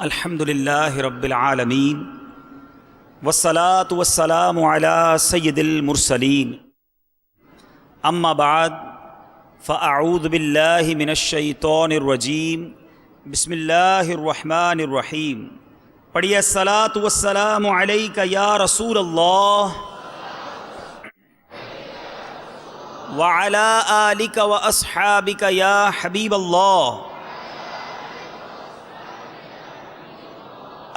الحمد للہ رب العالمین والصلاة والسلام علی سید المرسلین اما بعد فاعوذ باللہ من الشیطان الرجیم بسم اللہ الرحمن الرحیم. پڑھیے الصلاة والسلام علیک یا رسول اللہ وعلی آلک واصحابک یا حبیب اللہ.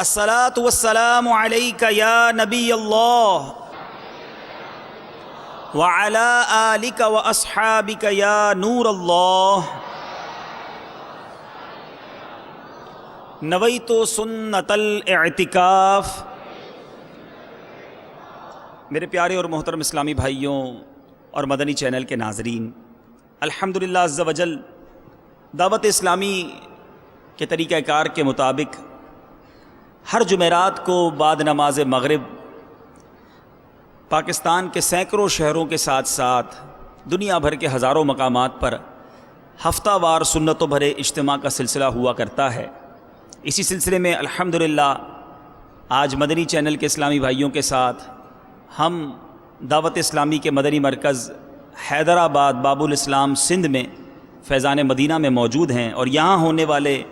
الصلاة والسلام علیک یا نبی اللہ وعلی آلک واصحابک یا نور اللہ. نویت سنت الاعتکاف. میرے پیارے اور محترم اسلامی بھائیوں اور مدنی چینل کے ناظرین، الحمدللہ عز و جل دعوت اسلامی کے طریقہ کار کے مطابق ہر جمعرات کو بعد نماز مغرب پاکستان کے سینکڑوں شہروں کے ساتھ ساتھ دنیا بھر کے ہزاروں مقامات پر ہفتہ وار سنتوں بھرے اجتماع کا سلسلہ ہوا کرتا ہے. اسی سلسلے میں الحمدللہ آج مدنی چینل کے اسلامی بھائیوں کے ساتھ ہم دعوت اسلامی کے مدنی مرکز حیدرآباد باب الاسلام سندھ میں فیضان مدینہ میں موجود ہیں اور یہاں ہونے والے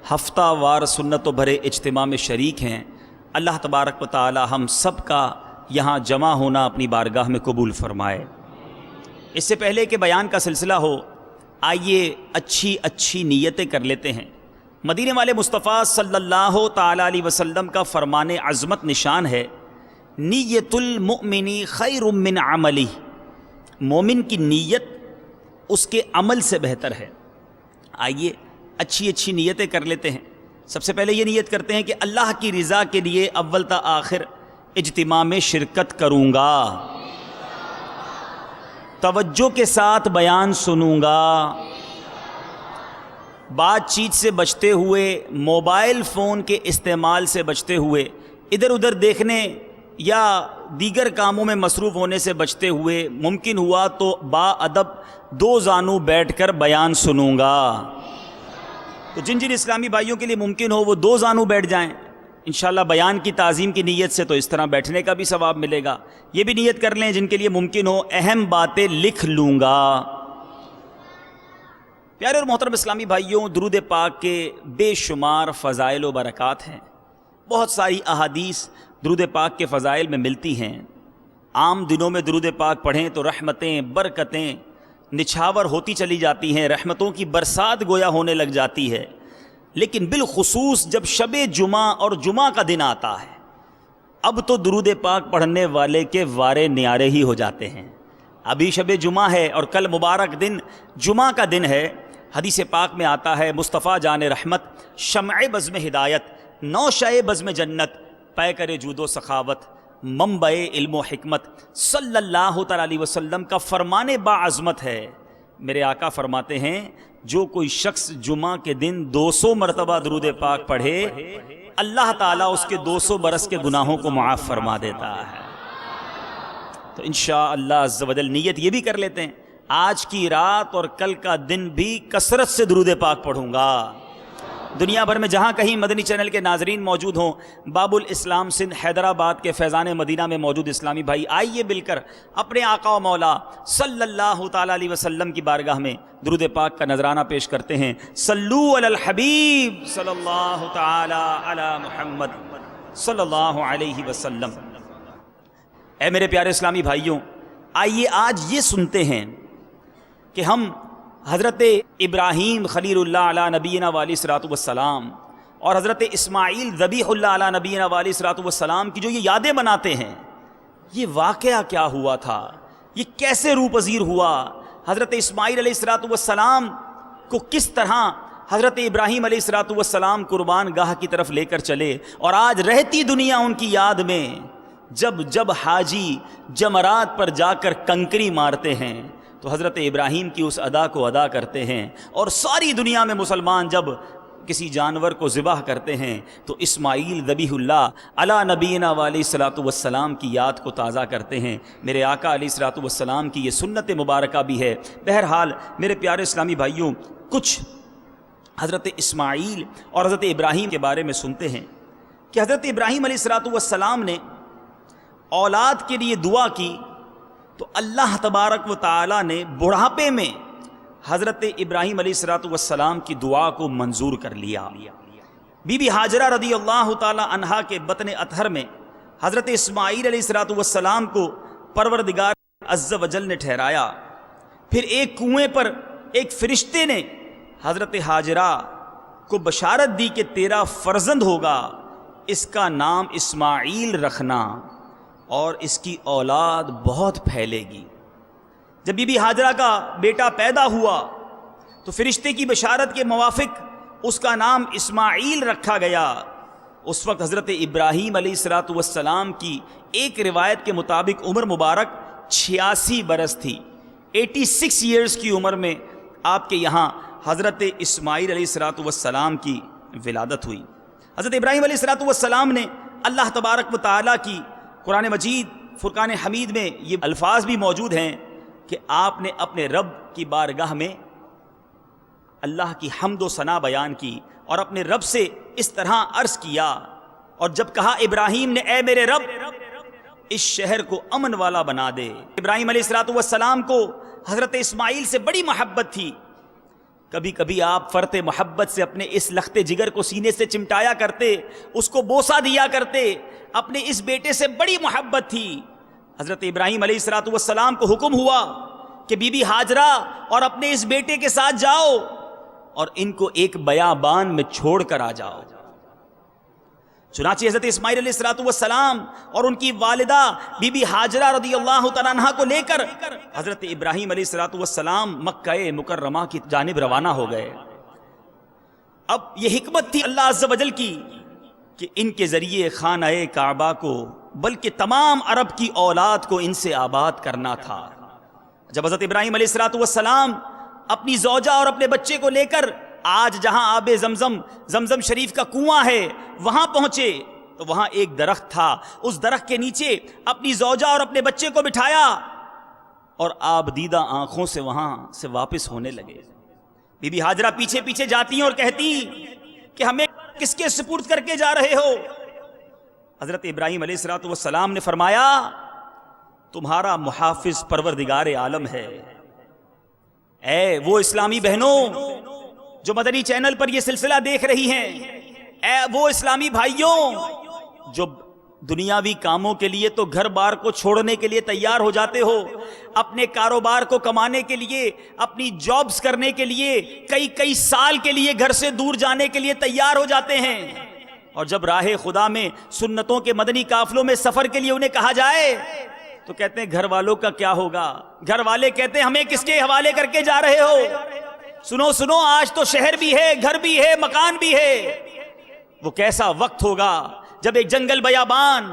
ہفتہ وار سنتوں بھرے اجتماع میں شریک ہیں. اللہ تبارک و تعالی ہم سب کا یہاں جمع ہونا اپنی بارگاہ میں قبول فرمائے. اس سے پہلے کہ بیان کا سلسلہ ہو، آئیے اچھی نیتیں کر لیتے ہیں. مدینے والے مصطفیٰ صلی اللہ تعالی علیہ وسلم کا فرمان عظمت نشان ہے، نیت المؤمن خیر من عملی. مومن کی نیت اس کے عمل سے بہتر ہے. آئیے اچھی نیتیں کر لیتے ہیں. سب سے پہلے یہ نیت کرتے ہیں کہ اللہ کی رضا کے لیے اول تا آخر اجتماع میں شرکت کروں گا، توجہ کے ساتھ بیان سنوں گا، بات چیت سے بچتے ہوئے، موبائل فون کے استعمال سے بچتے ہوئے، ادھر ادھر دیکھنے یا دیگر کاموں میں مصروف ہونے سے بچتے ہوئے، ممکن ہوا تو با ادب دو زانو بیٹھ کر بیان سنوں گا. تو جن اسلامی بھائیوں کے لیے ممکن ہو وہ دو زانو بیٹھ جائیں انشاءاللہ بیان کی تعظیم کی نیت سے، تو اس طرح بیٹھنے کا بھی ثواب ملے گا. یہ بھی نیت کر لیں جن کے لیے ممکن ہو اہم باتیں لکھ لوں گا. پیارے اور محترم اسلامی بھائیوں، درود پاک کے بے شمار فضائل و برکات ہیں. بہت ساری احادیث درود پاک کے فضائل میں ملتی ہیں. عام دنوں میں درود پاک پڑھیں تو رحمتیں برکتیں نچھاور ہوتی چلی جاتی ہیں، رحمتوں کی برسات گویا ہونے لگ جاتی ہے. لیکن بالخصوص جب شب جمعہ اور جمعہ کا دن آتا ہے، اب تو درود پاک پڑھنے والے کے وارے نیارے ہی ہو جاتے ہیں. ابھی شب جمعہ ہے اور کل مبارک دن جمعہ کا دن ہے. حدیث پاک میں آتا ہے مصطفیٰ جان رحمت، شمع بزم ہدایت، نوشہ بزم جنت، پیکر جود و سخاوت، منبع علم و حکمت، صلی اللہ تعالی علیہ وسلم کا فرمان باعظمت ہے. میرے آقا فرماتے ہیں جو کوئی شخص جمعہ کے دن 200 مرتبہ درود پاک پڑھے، اللہ تعالیٰ اس کے 200 برس کے گناہوں کو معاف فرما دیتا ہے. تو انشاءاللہ عز و جل نیت یہ بھی کر لیتے ہیں، آج کی رات اور کل کا دن بھی کثرت سے درود پاک پڑھوں گا. دنیا بھر میں جہاں کہیں مدنی چینل کے ناظرین موجود ہوں، باب الاسلام سندھ حیدرآباد کے فیضان مدینہ میں موجود اسلامی بھائی، آئیے مل کر اپنے آقا و مولا صلی اللہ تعالی علیہ وسلم کی بارگاہ میں درود پاک کا نذرانہ پیش کرتے ہیں. صلو علی الحبیب صلی اللہ تعالی علی محمد صلی اللہ علیہ وسلم. اے میرے پیارے اسلامی بھائیوں، آئیے آج یہ سنتے ہیں کہ ہم حضرت ابراہیم خلیل اللہ علی نبینا علیہ الصلوۃ والسلام اور حضرت اسماعیل ذبیح اللہ علی نبینا علیہ الصلوۃ والسلام کی جو یہ یادیں مناتے ہیں، یہ واقعہ کیا ہوا تھا، یہ کیسے روح پذیر ہوا، حضرت اسماعیل علیہ الصلوۃ والسلام کو کس طرح حضرت ابراہیم علیہ الصلوۃ والسلام قربان گاہ کی طرف لے کر چلے، اور آج رہتی دنیا ان کی یاد میں جب حاجی جمرات پر جا کر کنکری مارتے ہیں تو حضرت ابراہیم کی اس ادا کو ادا کرتے ہیں، اور ساری دنیا میں مسلمان جب کسی جانور کو ذبح کرتے ہیں تو اسماعیل ذبیح اللہ علی نبینا علیہ الصلوۃ والسلام کی یاد کو تازہ کرتے ہیں. میرے آقا علیہ الصلوۃ والسلام کی یہ سنت مبارکہ بھی ہے. بہرحال میرے پیارے اسلامی بھائیوں، کچھ حضرت اسماعیل اور حضرت ابراہیم کے بارے میں سنتے ہیں کہ حضرت ابراہیم علیہ السلام نے اولاد کے لیے دعا کی تو اللہ تبارک و تعالی نے بڑھاپے میں حضرت ابراہیم علیہ السلام کی دعا کو منظور کر لیا۔ بی بی ہاجرہ رضی اللہ تعالی عنہا کے بطن اطہر میں حضرت اسماعیل علیہ السلام کو پروردگار عز و جل نے ٹھہرایا۔ پھر ایک کنویں پر ایک فرشتے نے حضرت ہاجرہ کو بشارت دی کہ تیرا فرزند ہوگا، اس کا نام اسماعیل رکھنا اور اس کی اولاد بہت پھیلے گی۔ جب بی بی ہاجرہ کا بیٹا پیدا ہوا تو فرشتے کی بشارت کے موافق اس کا نام اسماعیل رکھا گیا۔ اس وقت حضرت ابراہیم علیہ السلام کی ایک روایت کے مطابق عمر مبارک 86 برس تھی۔ 86 ایئرز کی عمر میں آپ کے یہاں حضرت اسماعیل علیہ السلام کی ولادت ہوئی۔ حضرت ابراہیم علیہ السلام نے اللہ تبارک و تعالیٰ کی قرآن مجید فرقان حمید میں یہ الفاظ بھی موجود ہیں کہ آپ نے اپنے رب کی بارگاہ میں اللہ کی حمد و ثنا بیان کی اور اپنے رب سے اس طرح عرض کیا، اور جب کہا ابراہیم نے اے میرے رب اس شہر کو امن والا بنا دے۔ ابراہیم علیہ السلام کو حضرت اسماعیل سے بڑی محبت تھی۔ کبھی کبھی آپ فرط محبت سے اپنے اس لخت جگر کو سینے سے چمٹایا کرتے، اس کو بوسہ دیا کرتے۔ اپنے اس بیٹے سے بڑی محبت تھی۔ حضرت ابراہیم علیہ السلام کو حکم ہوا کہ بی بی ہاجرہ اور اپنے اس بیٹے کے ساتھ جاؤ اور ان کو ایک بیابان میں چھوڑ کر آ جاؤ۔ چنانچہ حضرت اسماعیل علیہ السلام اور ان کی والدہ بی بی ہاجرہ رضی اللہ تعالیٰ عنہا کو لے کر حضرت ابراہیم علیہ السلام مکہ مکرمہ کی جانب روانہ ہو گئے۔ اب یہ حکمت تھی اللہ عز و جل کی کہ ان کے ذریعے خانہ کعبہ کو بلکہ تمام عرب کی اولاد کو ان سے آباد کرنا تھا۔ جب حضرت ابراہیم علیہ السلام اپنی زوجہ اور اپنے بچے کو لے کر آج جہاں آب زمزم شریف کا کنواں ہے وہاں پہنچے تو وہاں ایک درخت تھا۔ اس درخت کے نیچے اپنی زوجہ اور اپنے بچے کو بٹھایا اور آب دیدہ آنکھوں سے وہاں سے واپس ہونے لگے۔ بی بی ہاجرہ پیچھے پیچھے جاتی اور کہتی کہ ہمیں کس کے سپرد کر کے جا رہے ہو؟ حضرت ابراہیم علیہ السلام نے فرمایا تمہارا محافظ پروردگار عالم ہے۔ اے وہ اسلامی بہنوں جو مدنی چینل پر یہ سلسلہ دیکھ رہی ہیں، اے وہ اسلامی بھائیوں جو دنیاوی کاموں کے لیے تو گھر بار کو چھوڑنے کے لیے تیار ہو جاتے ہو، اپنے کاروبار کو کمانے کے لیے، اپنی جابز کرنے کے لیے کئی سال کے لیے گھر سے دور جانے کے لیے تیار ہو جاتے ہیں، اور جب راہ خدا میں سنتوں کے مدنی قافلوں میں سفر کے لیے انہیں کہا جائے تو کہتے ہیں گھر والوں کا کیا ہوگا؟ گھر والے کہتے ہیں ہمیں کس کے حوالے کر کے جا رہے ہو؟ سنو آج تو شہر بھی ہے، گھر بھی ہے، مکان بھی ہے۔ وہ کیسا وقت ہوگا جب ایک جنگل بیابان،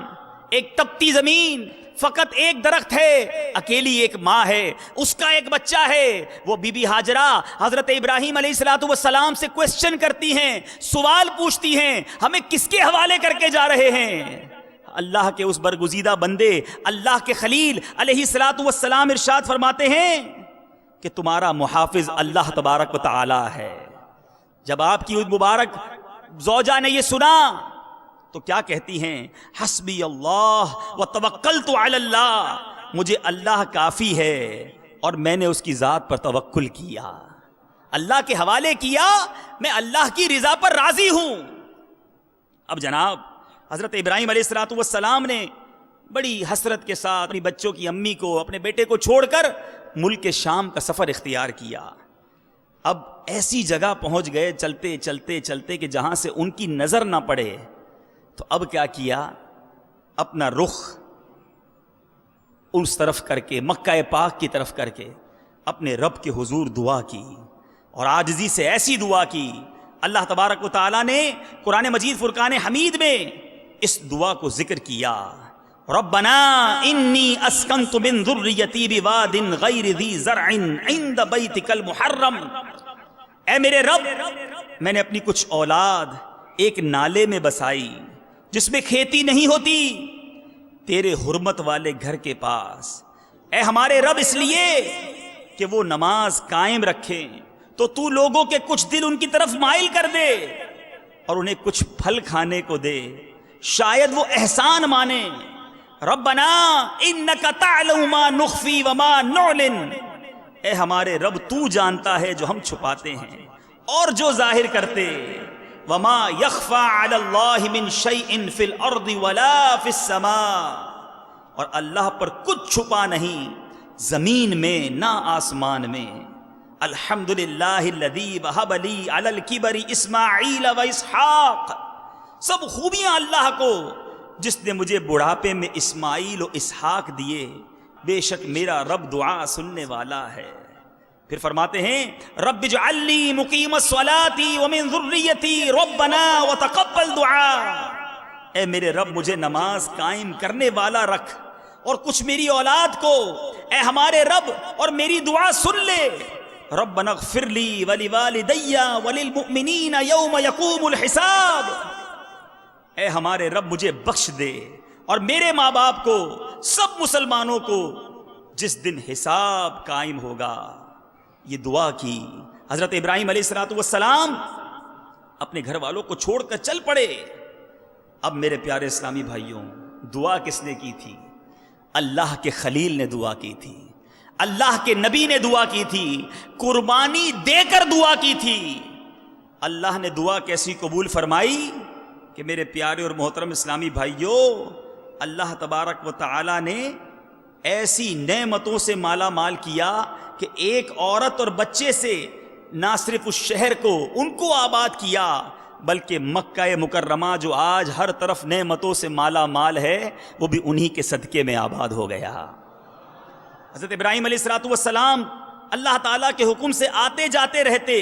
ایک تپتی زمین، فقط ایک درخت ہے، اکیلی ایک ماں ہے، اس کا ایک بچہ ہے۔ وہ بی بی ہاجرہ حضرت ابراہیم علیہ السلام سے کوسچن کرتی ہیں، سوال پوچھتی ہیں، ہمیں کس کے حوالے کر کے جا رہے ہیں؟ اللہ کے اس برگزیدہ بندے اللہ کے خلیل علیہ السلام ارشاد فرماتے ہیں کہ تمہارا محافظ اللہ تبارک و تعالی ہے۔ جب آپ کی مبارک زوجہ نے یہ سنا تو کیا کہتی ہیں؟ حسبی اللہ وتوکلت علی اللہ، مجھے اللہ کافی ہے اور میں نے اس کی ذات پر توکل کیا، اللہ کے حوالے کیا، میں اللہ کی رضا پر راضی ہوں۔ اب جناب حضرت ابراہیم علیہ السلام نے بڑی حسرت کے ساتھ اپنی بچوں کی امی کو، اپنے بیٹے کو چھوڑ کر ملک شام کا سفر اختیار کیا۔ اب ایسی جگہ پہنچ گئے چلتے چلتے چلتے کہ جہاں سے ان کی نظر نہ پڑے، تو اب کیا کیا؟ اپنا رخ اس طرف کر کے، مکہ پاک کی طرف کر کے اپنے رب کے حضور دعا کی، اور عاجزی سے ایسی دعا کی اللہ تبارک و تعالیٰ نے قرآن مجید فرقان حمید میں اس دعا کو ذکر کیا، ربنا انی اسکنت من ذریتی بواد غیر ذی زرع عند بیتک المحرم، اے میرے رب میں نے اپنی کچھ اولاد ایک نالے میں بسائی جس میں کھیتی نہیں ہوتی، تیرے حرمت والے گھر کے پاس، اے ہمارے رب اس لیے کہ وہ نماز قائم رکھیں، تو تو لوگوں کے کچھ دل ان کی طرف مائل کر دے اور انہیں کچھ پھل کھانے کو دے، شاید وہ احسان مانے۔ ربنا انک تعلم ما نخفی وما نعلن، اے ہمارے رب تو جانتا ہے جو ہم چھپاتے ہیں اور جو ظاہر کرتے۔ وما یخفی علی اللہ من شیء فی الارض ولا فی السماء، اور اللہ پر کچھ چھپا نہیں زمین میں نہ آسمان میں۔ الحمدللہ الذی وہب لی علی الکبر اسماعیل و اسحاق، سب خوبیاں اللہ کو جس نے مجھے بڑھاپے میں اسماعیل و اسحاق دیے، بے شک میرا رب دعا سننے والا ہے۔ پھر فرماتے ہیں رب اجعل لی مقیم الصلاۃ ومن ذریتی ربنا وتقبل دعا، اے میرے رب مجھے نماز قائم کرنے والا رکھ اور کچھ میری اولاد کو، اے ہمارے رب، اور میری دعا سن لے۔ ربنا اغفر لی ولوالدی وللمؤمنین یوم یقوم الحساب، اے ہمارے رب مجھے بخش دے اور میرے ماں باپ کو، سب مسلمانوں کو جس دن حساب قائم ہوگا۔ یہ دعا کی۔ حضرت ابراہیم علیہ السلام اپنے گھر والوں کو چھوڑ کر چل پڑے۔ اب میرے پیارے اسلامی بھائیوں، دعا کس نے کی تھی؟ اللہ کے خلیل نے دعا کی تھی، اللہ کے نبی نے دعا کی تھی، قربانی دے کر دعا کی تھی۔ اللہ نے دعا کیسی قبول فرمائی کہ میرے پیارے اور محترم اسلامی بھائیوں، اللہ تبارک و تعالی نے ایسی نعمتوں سے مالا مال کیا کہ ایک عورت اور بچے سے نہ صرف اس شہر کو، ان کو آباد کیا، بلکہ مکہ مکرمہ جو آج ہر طرف نعمتوں سے مالا مال ہے، وہ بھی انہی کے صدقے میں آباد ہو گیا۔ حضرت ابراہیم علیہ السلام اللہ تعالیٰ کے حکم سے آتے جاتے رہتے،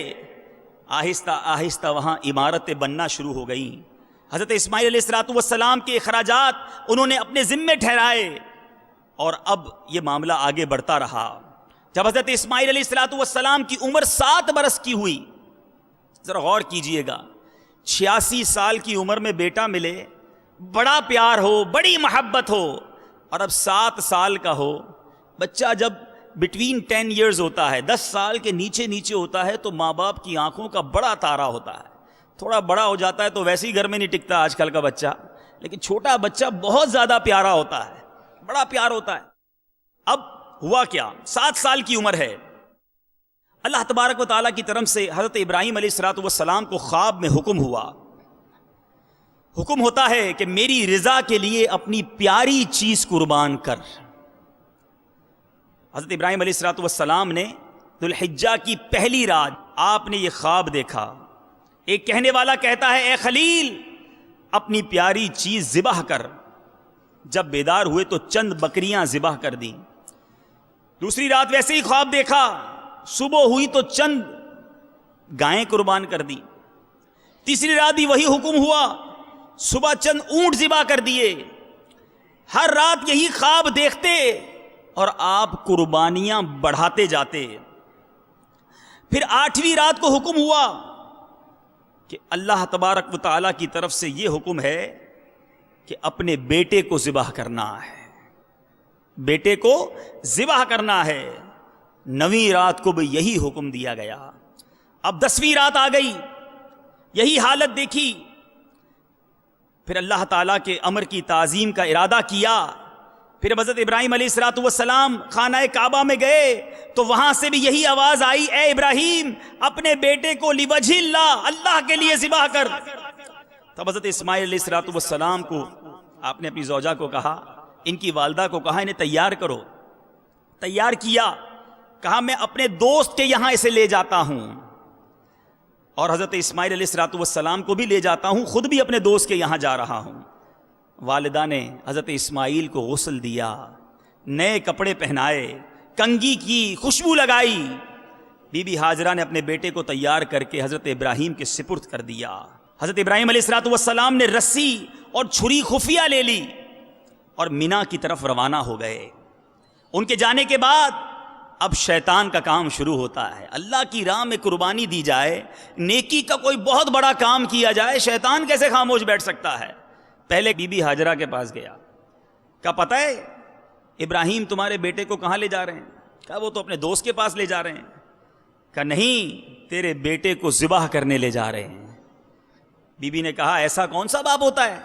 آہستہ آہستہ وہاں عمارتیں بننا شروع ہو گئیں۔ حضرت اسماعیل علیہ السلام کے اخراجات انہوں نے اپنے ذمے ٹھہرائے، اور اب یہ معاملہ آگے بڑھتا رہا۔ جب حضرت اسماعیل علیہ السلام کی عمر 7 برس کی ہوئی، ذرا غور کیجئے گا، 86 سال کی عمر میں بیٹا ملے، بڑا پیار ہو، بڑی محبت ہو، اور اب 7 سال کا ہو۔ بچہ جب بٹوین 10 ایئرز ہوتا ہے، 10 سال کے نیچے ہوتا ہے، تو ماں باپ کی آنکھوں کا بڑا تارا ہوتا ہے۔ تھوڑا بڑا ہو جاتا ہے تو ویسے ہی گھر میں نہیں ٹکتا آج کل کا بچہ، لیکن چھوٹا بچہ بہت زیادہ پیارا ہوتا ہے، بڑا پیار ہوتا ہے۔ اب ہوا کیا، 7 سال کی عمر ہے، اللہ تبارک و تعالیٰ کی طرف سے حضرت ابراہیم علیہ السلام کو خواب میں حکم ہوا، حکم ہوتا ہے کہ میری رضا کے لیے اپنی پیاری چیز قربان کر۔ حضرت ابراہیم علیہ السلام نے ذو الحجہ کی پہلی رات آپ نے یہ خواب دیکھا۔ ایک کہنے والا کہتا ہے اے خلیل اپنی پیاری چیز ذبح کر۔ جب بیدار ہوئے تو چند بکریاں ذبح کر دیں۔ دوسری رات ویسے ہی خواب دیکھا، صبح ہوئی تو چند گائیں قربان کر دی۔ تیسری رات بھی وہی حکم ہوا، صبح چند اونٹ ذبح کر دیے۔ ہر رات یہی خواب دیکھتے اور آپ قربانیاں بڑھاتے جاتے۔ پھر 8ویں رات کو حکم ہوا کہ اللہ تبارک و تعالیٰ کی طرف سے یہ حکم ہے کہ اپنے بیٹے کو ذبح کرنا ہے، بیٹے کو ذبح کرنا ہے۔ 9ویں رات کو بھی یہی حکم دیا گیا۔ اب 10ویں رات آ گئی، یہی حالت دیکھی۔ پھر اللہ تعالیٰ کے امر کی تعظیم کا ارادہ کیا۔ پھر حضرت ابراہیم علیہ السلام خانہ کعبہ میں گئے تو وہاں سے بھی یہی آواز آئی، اے ابراہیم اپنے بیٹے کو لوجہ اللہ، اللہ کے لیے ذبح کر۔ تب حضرت اسماعیل علیہ السلام کو آپ نے اپنی زوجہ کو کہا، ان کی والدہ کو کہا انہیں تیار کرو۔ تیار کیا، کہا میں اپنے دوست کے یہاں اسے لے جاتا ہوں، اور حضرت اسماعیل علیہ السلام کو بھی لے جاتا ہوں، خود بھی اپنے دوست کے یہاں جا رہا ہوں۔ والدہ نے حضرت اسماعیل کو غسل دیا، نئے کپڑے پہنائے، کنگھی کی، خوشبو لگائی۔ بی بی ہاجرہ نے اپنے بیٹے کو تیار کر کے حضرت ابراہیم کے سپرد کر دیا۔ حضرت ابراہیم علیہ السلام نے رسی اور چھری خفیہ لے لی اور مینا کی طرف روانہ ہو گئے۔ ان کے جانے کے بعد اب شیطان کا کام شروع ہوتا ہے۔ اللہ کی راہ میں قربانی دی جائے، نیکی کا کوئی بہت بڑا کام کیا جائے، شیطان کیسے خاموش بیٹھ سکتا ہے؟ پہلے بی بی ہاجرہ کے پاس گیا، کہا پتہ ہے ابراہیم تمہارے بیٹے کو کہاں لے جا رہے ہیں؟ کہا وہ تو اپنے دوست کے پاس لے جا رہے ہیں۔ کہا نہیں، تیرے بیٹے کو ذبح کرنے لے جا رہے ہیں۔ بی بی نے کہا ایسا کون سا باپ ہوتا ہے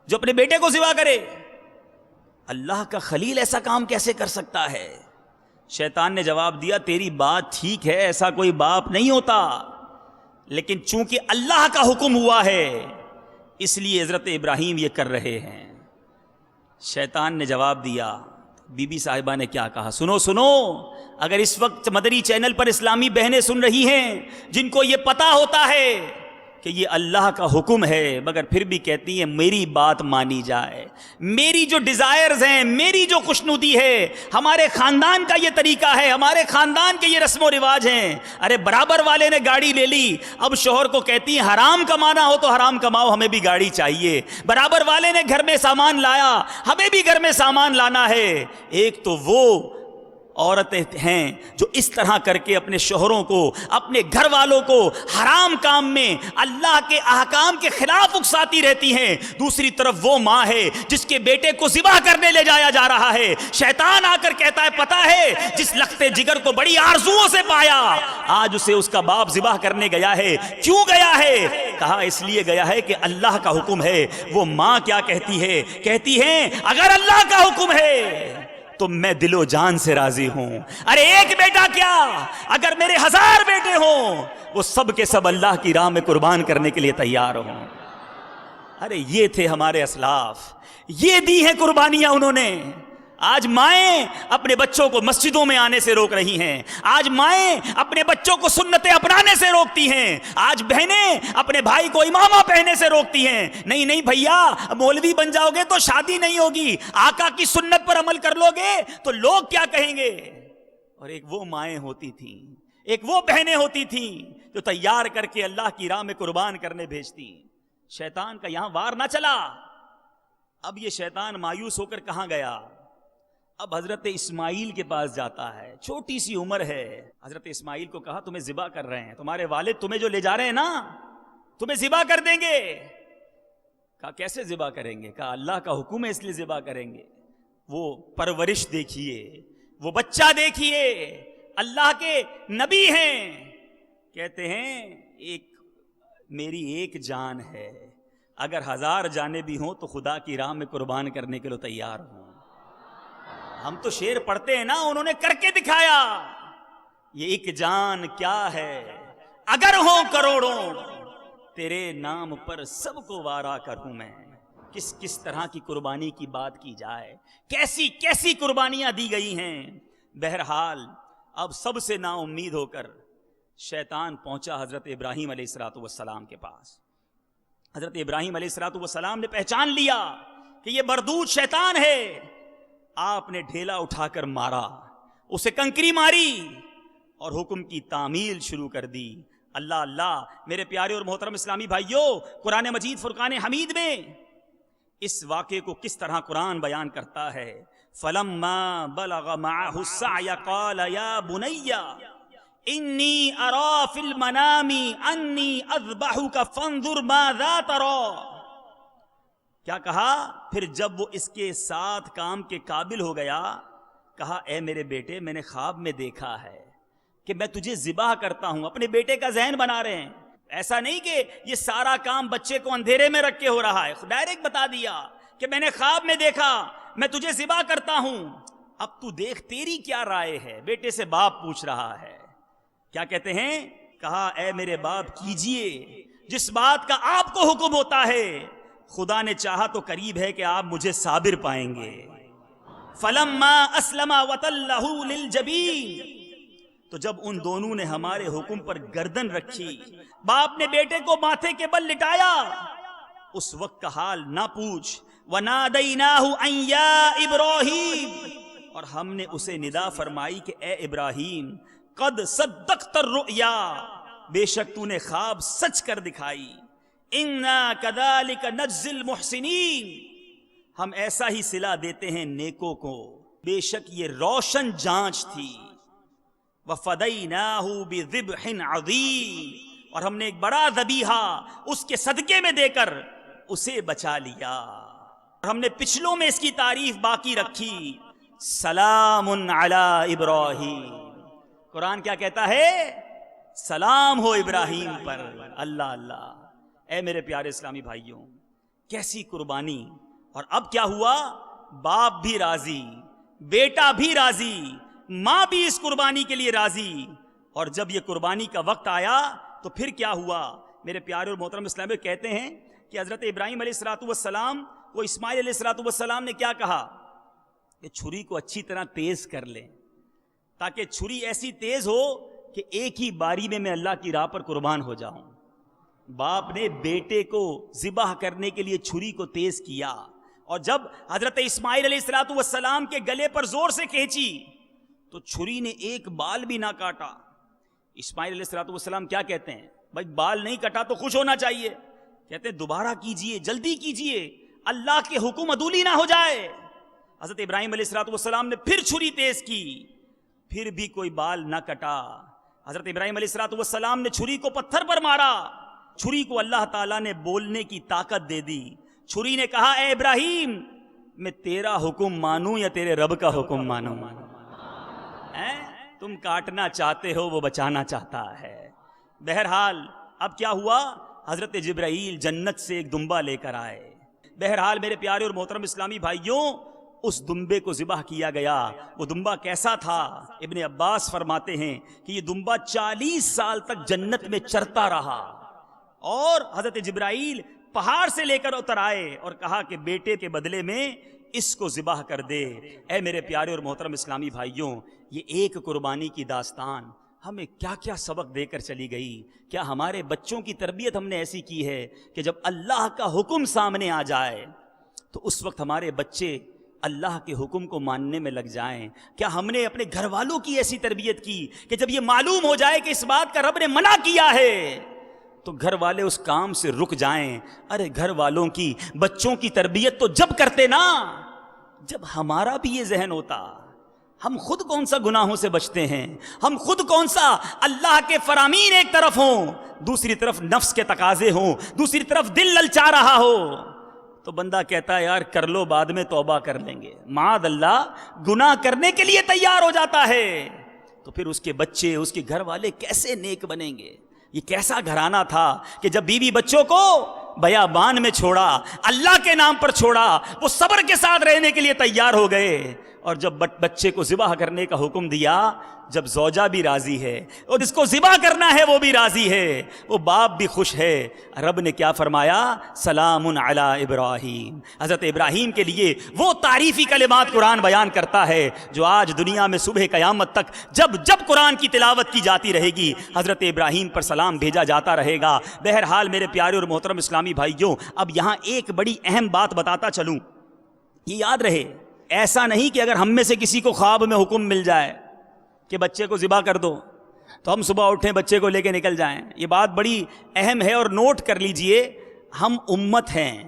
جو اپنے بیٹے کو ذبح کرے؟ اللہ کا خلیل ایسا کام کیسے کر سکتا ہے؟ شیطان نے جواب دیا تیری بات ٹھیک ہے، ایسا کوئی باپ نہیں ہوتا، لیکن چونکہ اللہ کا حکم ہوا ہے اس لیے حضرت ابراہیم یہ کر رہے ہیں۔ شیطان نے جواب دیا۔ بی بی صاحبہ نے کیا کہا؟ سنو سنو، اگر اس وقت مدری چینل پر اسلامی بہنیں سن رہی ہیں جن کو یہ پتا ہوتا ہے کہ یہ اللہ کا حکم ہے مگر پھر بھی کہتی ہیں میری بات مانی جائے، میری جو ڈیزائرز ہیں، میری جو خوشنودی ہے، ہمارے خاندان کا یہ طریقہ ہے، ہمارے خاندان کے یہ رسم و رواج ہیں۔ ارے برابر والے نے گاڑی لے لی، اب شوہر کو کہتی ہیں حرام کمانا ہو تو حرام کماؤ، ہمیں بھی گاڑی چاہیے۔ برابر والے نے گھر میں سامان لایا، ہمیں بھی گھر میں سامان لانا ہے۔ ایک تو وہ عورتیں ہیں جو اس طرح کر کے اپنے شوہروں کو، اپنے گھر والوں کو حرام کام میں اللہ کے احکام کے خلاف اکساتی رہتی ہیں، دوسری طرف وہ ماں ہے جس کے بیٹے کو ذبح کرنے لے جایا جا رہا ہے۔ شیطان آ کر کہتا ہے پتہ ہے جس لختے جگر کو بڑی آرزوؤں سے پایا آج اسے اس کا باپ ذبح کرنے گیا ہے۔ کیوں گیا ہے؟ کہا اس لیے گیا ہے کہ اللہ کا حکم ہے۔ وہ ماں کیا کہتی ہے؟ کہتی ہے اگر اللہ کا حکم ہے تو میں دل و جان سے راضی ہوں۔ ارے ایک بیٹا کیا، اگر میرے 1000 بیٹے ہوں وہ سب کے سب اللہ کی راہ میں قربان کرنے کے لیے تیار ہوں۔ ارے یہ تھے ہمارے اسلاف، یہ دی ہیں قربانیاں انہوں نے۔ آج مائیں اپنے بچوں کو مسجدوں میں آنے سے روک رہی ہیں، آج مائیں اپنے بچوں کو سنتیں اپنانے سے روکتی ہیں، آج بہنیں اپنے بھائی کو امامہ پہننے سے روکتی ہیں۔ نہیں نہیں بھیا، مولوی بن جاؤ گے تو شادی نہیں ہوگی، آقا کی سنت پر عمل کر لو گے تو لوگ کیا کہیں گے؟ اور ایک وہ مائیں ہوتی تھیں، ایک وہ بہنیں ہوتی تھیں جو تیار کر کے اللہ کی راہ میں قربان کرنے بھیجتی۔ شیطان کا یہاں وار نہ چلا۔ اب یہ شیطان مایوس ہو کر کہاں گیا؟ اب حضرت اسماعیل کے پاس جاتا ہے، چھوٹی سی عمر ہے۔ حضرت اسماعیل کو کہا تمہیں ذبح کر رہے ہیں، تمہارے والد تمہیں جو لے جا رہے ہیں نا تمہیں ذبح کر دیں گے۔ کہا کیسے ذبح کریں گے؟ کہا اللہ کا حکم ہے اس لیے ذبح کریں گے۔ وہ پرورش دیکھیے، وہ بچہ دیکھیے، اللہ کے نبی ہیں، کہتے ہیں میری ایک جان ہے، اگر 1000 جانیں بھی ہوں تو خدا کی راہ میں قربان کرنے کے لیے تیار ہوں۔ ہم تو شعر پڑھتے ہیں نا، انہوں نے کر کے دکھایا۔ یہ ایک جان کیا ہے، اگر ہوں کروڑوں تیرے نام پر سب کو وارا کروں میں۔ کس طرح کی قربانی کی بات کی جائے، کیسی کیسی قربانیاں دی گئی ہیں۔ بہرحال اب سب سے نا امید ہو کر شیطان پہنچا حضرت ابراہیم علیہ السلام کے پاس۔ حضرت ابراہیم علیہ السلام نے پہچان لیا کہ یہ مردود شیطان ہے۔ آپ نے ڈھیلا اٹھا کر مارا، اسے کنکری ماری اور حکم کی تعمیل شروع کر دی۔ اللہ اللہ میرے پیارے اور محترم اسلامی بھائیوں، قرآن مجید فرقان حمید میں اس واقعے کو کس طرح قرآن بیان کرتا ہے۔ فَلَمَّا بَلَغَ مَعَهُ السَّعْيَ قَالَ يَا بُنَيَّ إِنِّي أَرَى فِي الْمَنَامِ أَنِّي أَذْبَحُكَ فَانظُرْ مَاذَا تَرَى۔ کیا کہا؟ پھر جب وہ اس کے ساتھ کام کے قابل ہو گیا، کہا اے میرے بیٹے میں نے خواب میں دیکھا ہے کہ میں تجھے ذبح کرتا ہوں۔ اپنے بیٹے کا ذہن بنا رہے ہیں، ایسا نہیں کہ یہ سارا کام بچے کو اندھیرے میں رکھ کے ہو رہا ہے، ڈائریکٹ بتا دیا کہ میں نے خواب میں دیکھا میں تجھے ذبح کرتا ہوں، اب تو دیکھ تیری کیا رائے ہے۔ بیٹے سے باپ پوچھ رہا ہے، کیا کہتے ہیں؟ کہا اے میرے باپ کیجئے جس بات کا آپ کو حکم ہوتا ہے، خدا نے چاہا تو قریب ہے کہ آپ مجھے صابر پائیں گے۔ فَلَمَّا أَسْلَمَ وَتَلَّهُ لِلْجَبِينِ، تو جب ان دونوں نے ہمارے حکم پر گردن رکھی، باپ نے بیٹے کو ماتھے کے بل لٹایا، اس وقت کا حال نہ پوچھ۔ وَنَادَيْنَاهُ أَن يَا إِبْرَاهِيمُ، اور ہم نے اسے ندا فرمائی کہ اے ابراہیم قد صدقت الرؤیا، بے شک تو نے خواب سچ کر دکھائی۔ اِنَّا كَذَلِكَ نَجْزِي الْمُحْسِنِينَ، ہم ایسا ہی صلہ دیتے ہیں نیکوں کو، بے شک یہ روشن جانچ تھی۔ وَفَدَيْنَاهُ بِذِبْحٍ عَظِيمٍ، اور ہم نے ایک بڑا ذبیحہ اس کے صدقے میں دے کر اسے بچا لیا۔ اور ہم نے پچھلوں میں اس کی تعریف باقی رکھی، سلام علی ابراہیم۔ قرآن کیا کہتا ہے؟ سلام ہو ابراہیم پر۔ اللہ اللہ، اے میرے پیارے اسلامی بھائیوں، کیسی قربانی! اور اب کیا ہوا؟ باپ بھی راضی، بیٹا بھی راضی، ماں بھی اس قربانی کے لیے راضی۔ اور جب یہ قربانی کا وقت آیا تو پھر کیا ہوا؟ میرے پیارے اور محترم اسلامی کہتے ہیں کہ حضرت ابراہیم علیہ الصلوۃ والسلام کو اسماعیل علیہ الصلوۃ والسلام نے کیا کہا کہ چھری کو اچھی طرح تیز کر لیں، تاکہ چھری ایسی تیز ہو کہ ایک ہی باری میں اللہ کی راہ پر قربان ہو جاؤں۔ باپ نے بیٹے کو ذبح کرنے کے لیے چھری کو تیز کیا، اور جب حضرت اسماعیل علیہ الصلوۃ والسلام کے گلے پر زور سے کھینچی تو چھری نے ایک بال بھی نہ کاٹا۔ اسماعیل علیہ الصلوۃ والسلام کیا کہتے ہیں؟ بھائی بال نہیں کٹا تو خوش ہونا چاہیے، کہتے ہیں دوبارہ کیجئے، جلدی کیجئے، اللہ کے حکم عدولی نہ ہو جائے۔ حضرت ابراہیم علیہ الصلوۃ والسلام نے پھر چھری تیز کی، پھر بھی کوئی بال نہ کٹا۔ حضرت ابراہیم علیہ الصلوۃ والسلام نے چھری کو پتھر پر مارا، چھری کو اللہ تعالیٰ نے بولنے کی طاقت دے دی۔ چھری نے کہا اے ابراہیم، میں تیرا حکم مانوں یا تیرے رب کا حکم مانوں؟ تم کاٹنا چاہتے ہو، وہ بچانا چاہتا ہے۔ بہرحال اب کیا ہوا؟ حضرت جبرائیل جنت سے ایک دمبا لے کر آئے۔ بہرحال میرے پیارے اور محترم اسلامی بھائیوں، اس دمبے کو ذبح کیا گیا۔ وہ دمبا کیسا تھا؟ ابن عباس فرماتے ہیں کہ یہ دمبا 40 سال تک جنت میں چرتا رہا، اور حضرت جبرائیل پہاڑ سے لے کر اتر آئے اور کہا کہ بیٹے کے بدلے میں اس کو ذبح کر دے۔ اے میرے پیارے اور محترم اسلامی بھائیوں، یہ ایک قربانی کی داستان ہمیں کیا کیا سبق دے کر چلی گئی۔ کیا ہمارے بچوں کی تربیت ہم نے ایسی کی ہے کہ جب اللہ کا حکم سامنے آ جائے تو اس وقت ہمارے بچے اللہ کے حکم کو ماننے میں لگ جائیں؟ کیا ہم نے اپنے گھر والوں کی ایسی تربیت کی کہ جب یہ معلوم ہو جائے کہ اس بات کا رب نے منع کیا ہے تو گھر والے اس کام سے رک جائیں؟ ارے گھر والوں کی، بچوں کی تربیت تو جب کرتے نا جب ہمارا بھی یہ ذہن ہوتا۔ ہم خود کون سا گناہوں سے بچتے ہیں، ہم خود کون سا اللہ کے فرامین ایک طرف ہوں، دوسری طرف نفس کے تقاضے ہوں، دوسری طرف دل للچا رہا ہو، تو بندہ کہتا ہے یار کر لو، بعد میں توبہ کر لیں گے، معاذ اللہ گناہ کرنے کے لیے تیار ہو جاتا ہے۔ تو پھر اس کے بچے، اس کے گھر والے کیسے نیک بنیں گے؟ یہ کیسا گھرانہ تھا کہ جب بیوی بچوں کو بیابان میں چھوڑا، اللہ کے نام پر چھوڑا، وہ صبر کے ساتھ رہنے کے لیے تیار ہو گئے، اور جب بچے کو ذبح کرنے کا حکم دیا، جب زوجہ بھی راضی ہے اور جس کو ذبح کرنا ہے وہ بھی راضی ہے، وہ باپ بھی خوش ہے، رب نے کیا فرمایا؟ سلام علی ابراہیم۔ حضرت ابراہیم کے لیے وہ تعریفی کلمات قرآن بیان کرتا ہے جو آج دنیا میں صبح قیامت تک جب جب قرآن کی تلاوت کی جاتی رہے گی حضرت ابراہیم پر سلام بھیجا جاتا رہے گا۔ بہرحال میرے پیارے اور محترم اسلامی بھائیوں، اب یہاں ایک بڑی اہم بات بتاتا چلوں، یہ یاد رہے، ایسا نہیں کہ اگر ہم میں سے کسی کو خواب میں حکم مل جائے کہ بچے کو ذبح کر دو تو ہم صبح اٹھیں بچے کو لے کے نکل جائیں۔ یہ بات بڑی اہم ہے اور نوٹ کر لیجئے، ہم امت ہیں،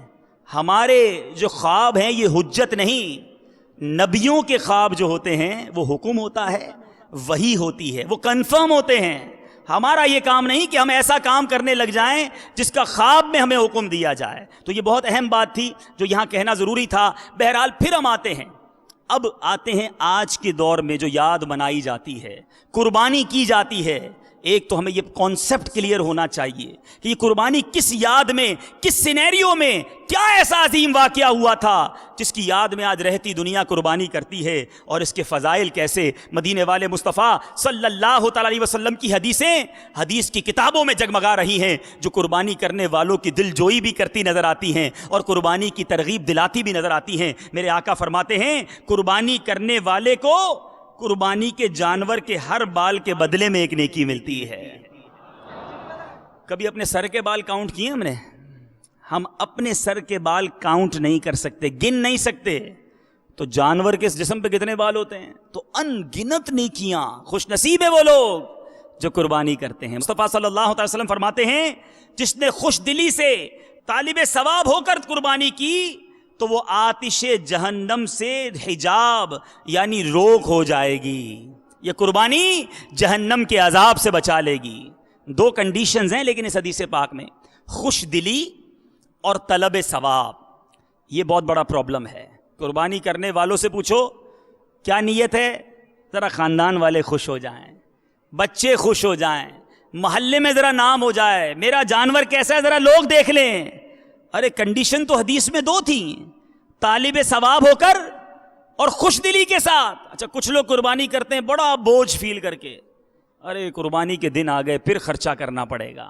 ہمارے جو خواب ہیں یہ حجت نہیں، نبیوں کے خواب جو ہوتے ہیں وہ حکم ہوتا ہے، وحی ہوتی ہے، وہ کنفرم ہوتے ہیں۔ ہمارا یہ کام نہیں کہ ہم ایسا کام کرنے لگ جائیں جس کا خواب میں ہمیں حکم دیا جائے۔ تو یہ بہت اہم بات تھی جو یہاں کہنا ضروری تھا۔ بہرحال پھر ہم آتے ہیں آج کے دور میں جو یاد منائی جاتی ہے، قربانی کی جاتی ہے۔ ایک تو ہمیں یہ کانسیپٹ کلیئر ہونا چاہیے کہ یہ قربانی کس یاد میں، کس سینیریو میں، کیا ایسا عظیم واقعہ ہوا تھا جس کی یاد میں آج رہتی دنیا قربانی کرتی ہے، اور اس کے فضائل کیسے مدینے والے مصطفیٰ صلی اللہ تعالی علیہ وسلم کی حدیثیں حدیث کی کتابوں میں جگمگا رہی ہیں، جو قربانی کرنے والوں کی دل جوئی بھی کرتی نظر آتی ہیں اور قربانی کی ترغیب دلاتی بھی نظر آتی ہیں۔ میرے آقا فرماتے ہیں قربانی کرنے والے کو قربانی کے جانور کے ہر بال کے بدلے میں ایک نیکی ملتی ہے۔ کبھی اپنے سر کے بال کاؤنٹ کیے ہم اپنے سر کے بال کاؤنٹ نہیں کر سکتے، گن نہیں سکتے، تو جانور کے جسم پہ کتنے بال ہوتے ہیں؟ تو ان گنت نیکیاں، خوش نصیب ہیں وہ لوگ جو قربانی کرتے ہیں۔ مصطفیٰ صلی اللہ علیہ وسلم فرماتے ہیں جس نے خوش دلی سے طالب ثواب ہو کر قربانی کی تو وہ آتش جہنم سے حجاب یعنی روک ہو جائے گی، یہ قربانی جہنم کے عذاب سے بچا لے گی۔ دو کنڈیشنز ہیں لیکن اس حدیث پاک میں، خوش دلی اور طلب ثواب۔ یہ بہت بڑا پرابلم ہے۔ قربانی کرنے والوں سے پوچھو کیا نیت ہے، ذرا خاندان والے خوش ہو جائیں، بچے خوش ہو جائیں، محلے میں ذرا نام ہو جائے، میرا جانور کیسا ہے ذرا لوگ دیکھ لیں۔ ارے کنڈیشن تو حدیث میں 2 تھیں، طالب ثواب ہو کر اور خوش دلی کے ساتھ۔ اچھا کچھ لوگ قربانی کرتے ہیں بڑا بوجھ فیل کر کے، ارے قربانی کے دن آ گئے، پھر خرچہ کرنا پڑے گا،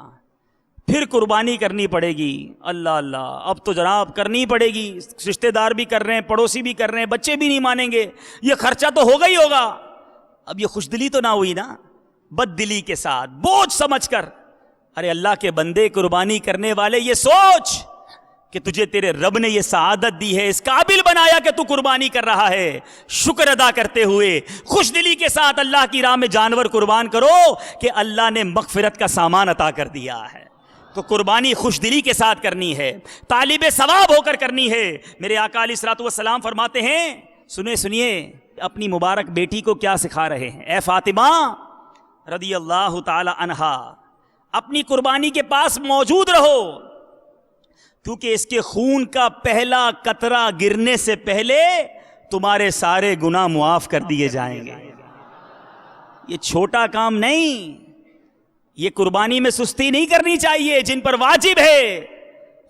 پھر قربانی کرنی پڑے گی، اللہ اللہ اب تو جناب کرنی پڑے گی، رشتہ دار بھی کر رہے ہیں، پڑوسی بھی کر رہے ہیں، بچے بھی نہیں مانیں گے، یہ خرچہ تو ہوگا ہی ہوگا۔ اب یہ خوش دلی تو نہ ہوئی نا، بد دلی کے ساتھ بوجھ سمجھ کر۔ ارے اللہ کے بندے قربانی کرنے والے یہ سوچ کہ تجھے تیرے رب نے یہ سعادت دی ہے، اس قابل بنایا کہ تو قربانی کر رہا ہے، شکر ادا کرتے ہوئے خوش دلی کے ساتھ اللہ کی راہ میں جانور قربان کرو کہ اللہ نے مغفرت کا سامان عطا کر دیا ہے۔ تو قربانی خوش دلی کے ساتھ کرنی ہے، طالب ثواب ہو کر کرنی ہے۔ میرے آقا علیہ الصلوۃ والسلام فرماتے ہیں، سنیے اپنی مبارک بیٹی کو کیا سکھا رہے ہیں، اے فاطمہ رضی اللہ تعالی عنہا اپنی قربانی کے پاس موجود رہو، کیونکہ اس کے خون کا پہلا قطرہ گرنے سے پہلے تمہارے سارے گناہ معاف کر دیے جائیں گے۔ یہ چھوٹا کام نہیں، یہ قربانی میں سستی نہیں کرنی چاہیے، جن پر واجب ہے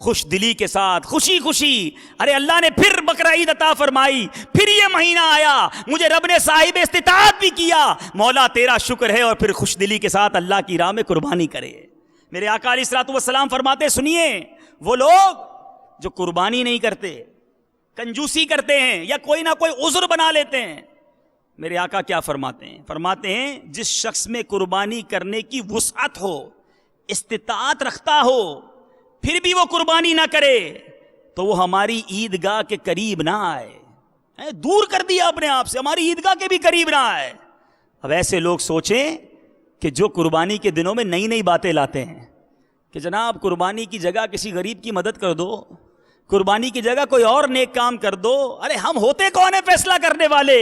خوش دلی کے ساتھ خوشی خوشی۔ ارے اللہ نے پھر بقرہ عید عطا فرمائی، پھر یہ مہینہ آیا، مجھے رب نے صاحب استطاعت بھی کیا، مولا تیرا شکر ہے، اور پھر خوش دلی کے ساتھ اللہ کی راہ میں قربانی کرے۔ میرے آقا علیہ الصلوۃ والسلام فرماتے، سنیے وہ لوگ جو قربانی نہیں کرتے، کنجوسی کرتے ہیں یا کوئی نہ کوئی عذر بنا لیتے ہیں، میرے آقا کیا فرماتے ہیں جس شخص میں قربانی کرنے کی وسعت ہو، استطاعت رکھتا ہو، پھر بھی وہ قربانی نہ کرے تو وہ ہماری عیدگاہ کے قریب نہ آئے، دور کر دیا اپنے آپ سے، ہماری عیدگاہ کے بھی قریب نہ آئے۔ اب ایسے لوگ سوچیں کہ جو قربانی کے دنوں میں نئی باتیں لاتے ہیں کہ جناب قربانی کی جگہ کسی غریب کی مدد کر دو، قربانی کی جگہ کوئی اور نیک کام کر دو، ارے ہم ہوتے کون ہیں فیصلہ کرنے والے؟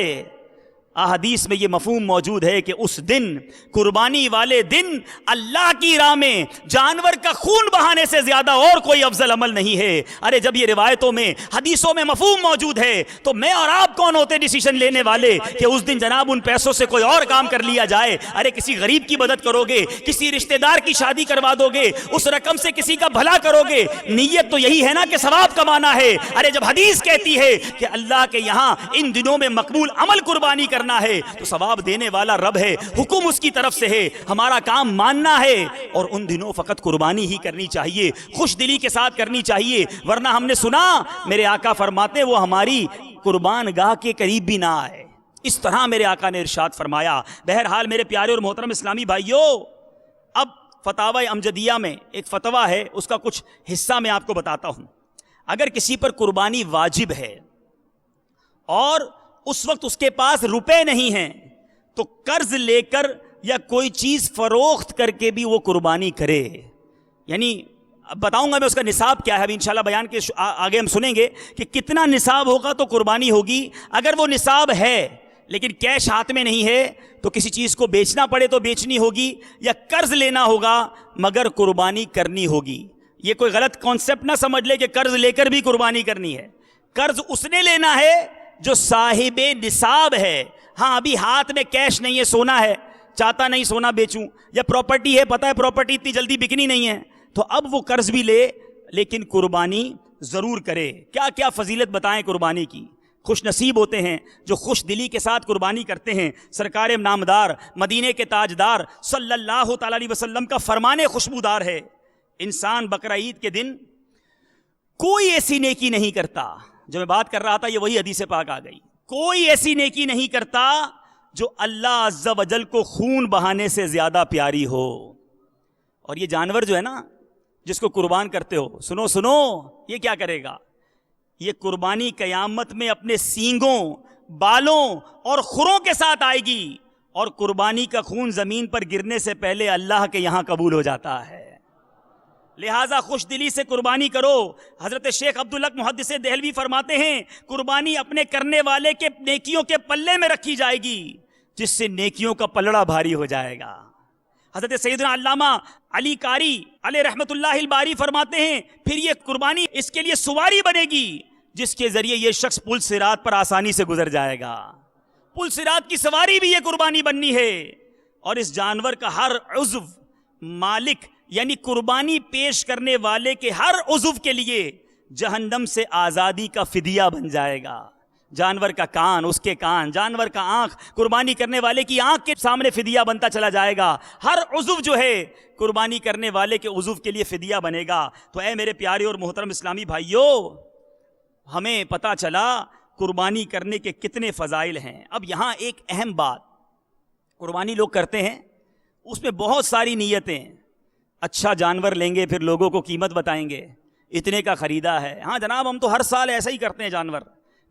احادیث میں یہ مفہوم موجود ہے کہ اس دن، قربانی والے دن، اللہ کی راہ میں جانور کا خون بہانے سے زیادہ اور کوئی افضل عمل نہیں ہے۔ ارے جب یہ روایتوں میں حدیثوں میں مفہوم موجود ہے تو میں اور آپ کون ہوتے ڈیسیشن لینے والے کہ اس دن جناب ان پیسوں سے کوئی اور کام کر لیا جائے؟ ارے کسی غریب کی مدد کرو گے، کسی رشتہ دار کی شادی کروا دو گے، اس رقم سے کسی کا بھلا کرو گے، نیت تو یہی ہے نا کہ ثواب کمانا ہے۔ ارے جب حدیث کہتی ہے کہ اللہ کے یہاں ان دنوں میں مقبول عمل قربانی کرنا ہے تو ثواب دینے والا رب ہے، حکم اس کی طرف سے ہے، ہمارا کام ماننا ہے، اور ان دنوں فقط قربانی ہی کرنی چاہیے، خوش دلی کے ساتھ کرنی چاہیے، ورنہ ہم نے سنا میرے آقا فرماتے وہ ہماری قربان گاہ کے قریب بھی نہ آئے۔ اس طرح میرے آقا نے ارشاد فرمایا۔ بہرحال میرے پیارے اور محترم اسلامی بھائیوں، اب فتاوی امجدیہ میں ایک فتویٰ ہے، اس کا کچھ حصہ میں آپ کو بتاتا ہوں۔ اگر کسی پر قربانی واجب ہے اور اس وقت اس کے پاس روپے نہیں ہیں تو قرض لے کر یا کوئی چیز فروخت کر کے بھی وہ قربانی کرے، یعنی بتاؤں گا میں اس کا نصاب کیا ہے، ابھی انشاءاللہ بیان کے آگے ہم سنیں گے کہ کتنا نصاب ہوگا تو قربانی ہوگی۔ اگر وہ نصاب ہے لیکن کیش ہاتھ میں نہیں ہے تو کسی چیز کو بیچنا پڑے تو بیچنی ہوگی، یا قرض لینا ہوگا مگر قربانی کرنی ہوگی۔ یہ کوئی غلط کانسیپٹ نہ سمجھ لے کہ قرض لے کر بھی قربانی کرنی ہے، قرض اس نے لینا ہے جو صاحب نصاب ہے۔ ہاں ابھی ہاتھ میں کیش نہیں ہے، سونا ہے، چاہتا نہیں سونا بیچوں، یا پراپرٹی ہے، پتہ ہے پراپرٹی اتنی جلدی بکنی نہیں ہے، تو اب وہ قرض بھی لے لیکن قربانی ضرور کرے۔ کیا کیا فضیلت بتائیں قربانی کی۔ خوش نصیب ہوتے ہیں جو خوش دلی کے ساتھ قربانی کرتے ہیں۔ سرکار نامدار مدینے کے تاجدار صلی اللہ تعالی علیہ وسلم کا فرمان خوشبودار ہے، انسان بقرہ عید کے دن کوئی ایسی نیکی نہیں کرتا، جو میں بات کر رہا تھا یہ وہی حدیث پاک آ گئی، کوئی ایسی نیکی نہیں کرتا جو اللہ عز و جل کو خون بہانے سے زیادہ پیاری ہو۔ اور یہ جانور جو ہے نا جس کو قربان کرتے ہو، سنو یہ کیا کرے گا؟ یہ قربانی قیامت میں اپنے سینگوں، بالوں اور خروں کے ساتھ آئے گی، اور قربانی کا خون زمین پر گرنے سے پہلے اللہ کے یہاں قبول ہو جاتا ہے۔ لہٰذا خوش دلی سے قربانی کرو۔ حضرت شیخ عبدالحق محدث دہلوی فرماتے ہیں قربانی اپنے کرنے والے کے نیکیوں کے پلے میں رکھی جائے گی، جس سے نیکیوں کا پلڑا بھاری ہو جائے گا۔ حضرت سیدنا علامہ علی قاری علیہ رحمت اللہ الباری فرماتے ہیں پھر یہ قربانی اس کے لیے سواری بنے گی جس کے ذریعے یہ شخص پل صراط پر آسانی سے گزر جائے گا۔ پل صراط کی سواری بھی یہ قربانی بننی ہے، اور اس جانور کا ہر عضو مالک یعنی قربانی پیش کرنے والے کے ہر عضو کے لیے جہنم سے آزادی کا فدیہ بن جائے گا. جانور کا کان اس کے کان، جانور کا آنکھ قربانی کرنے والے کی آنکھ کے سامنے فدیہ بنتا چلا جائے گا. ہر عضو جو ہے قربانی کرنے والے کے عضو کے لیے فدیہ بنے گا. تو اے میرے پیارے اور محترم اسلامی بھائیوں، ہمیں پتہ چلا قربانی کرنے کے کتنے فضائل ہیں. اب یہاں ایک اہم بات، قربانی لوگ کرتے ہیں، اس میں بہت ساری نیتیں. اچھا جانور لیں گے، پھر لوگوں کو قیمت بتائیں گے اتنے کا خریدا ہے. ہاں جناب، ہم تو ہر سال ایسا ہی کرتے ہیں جانور.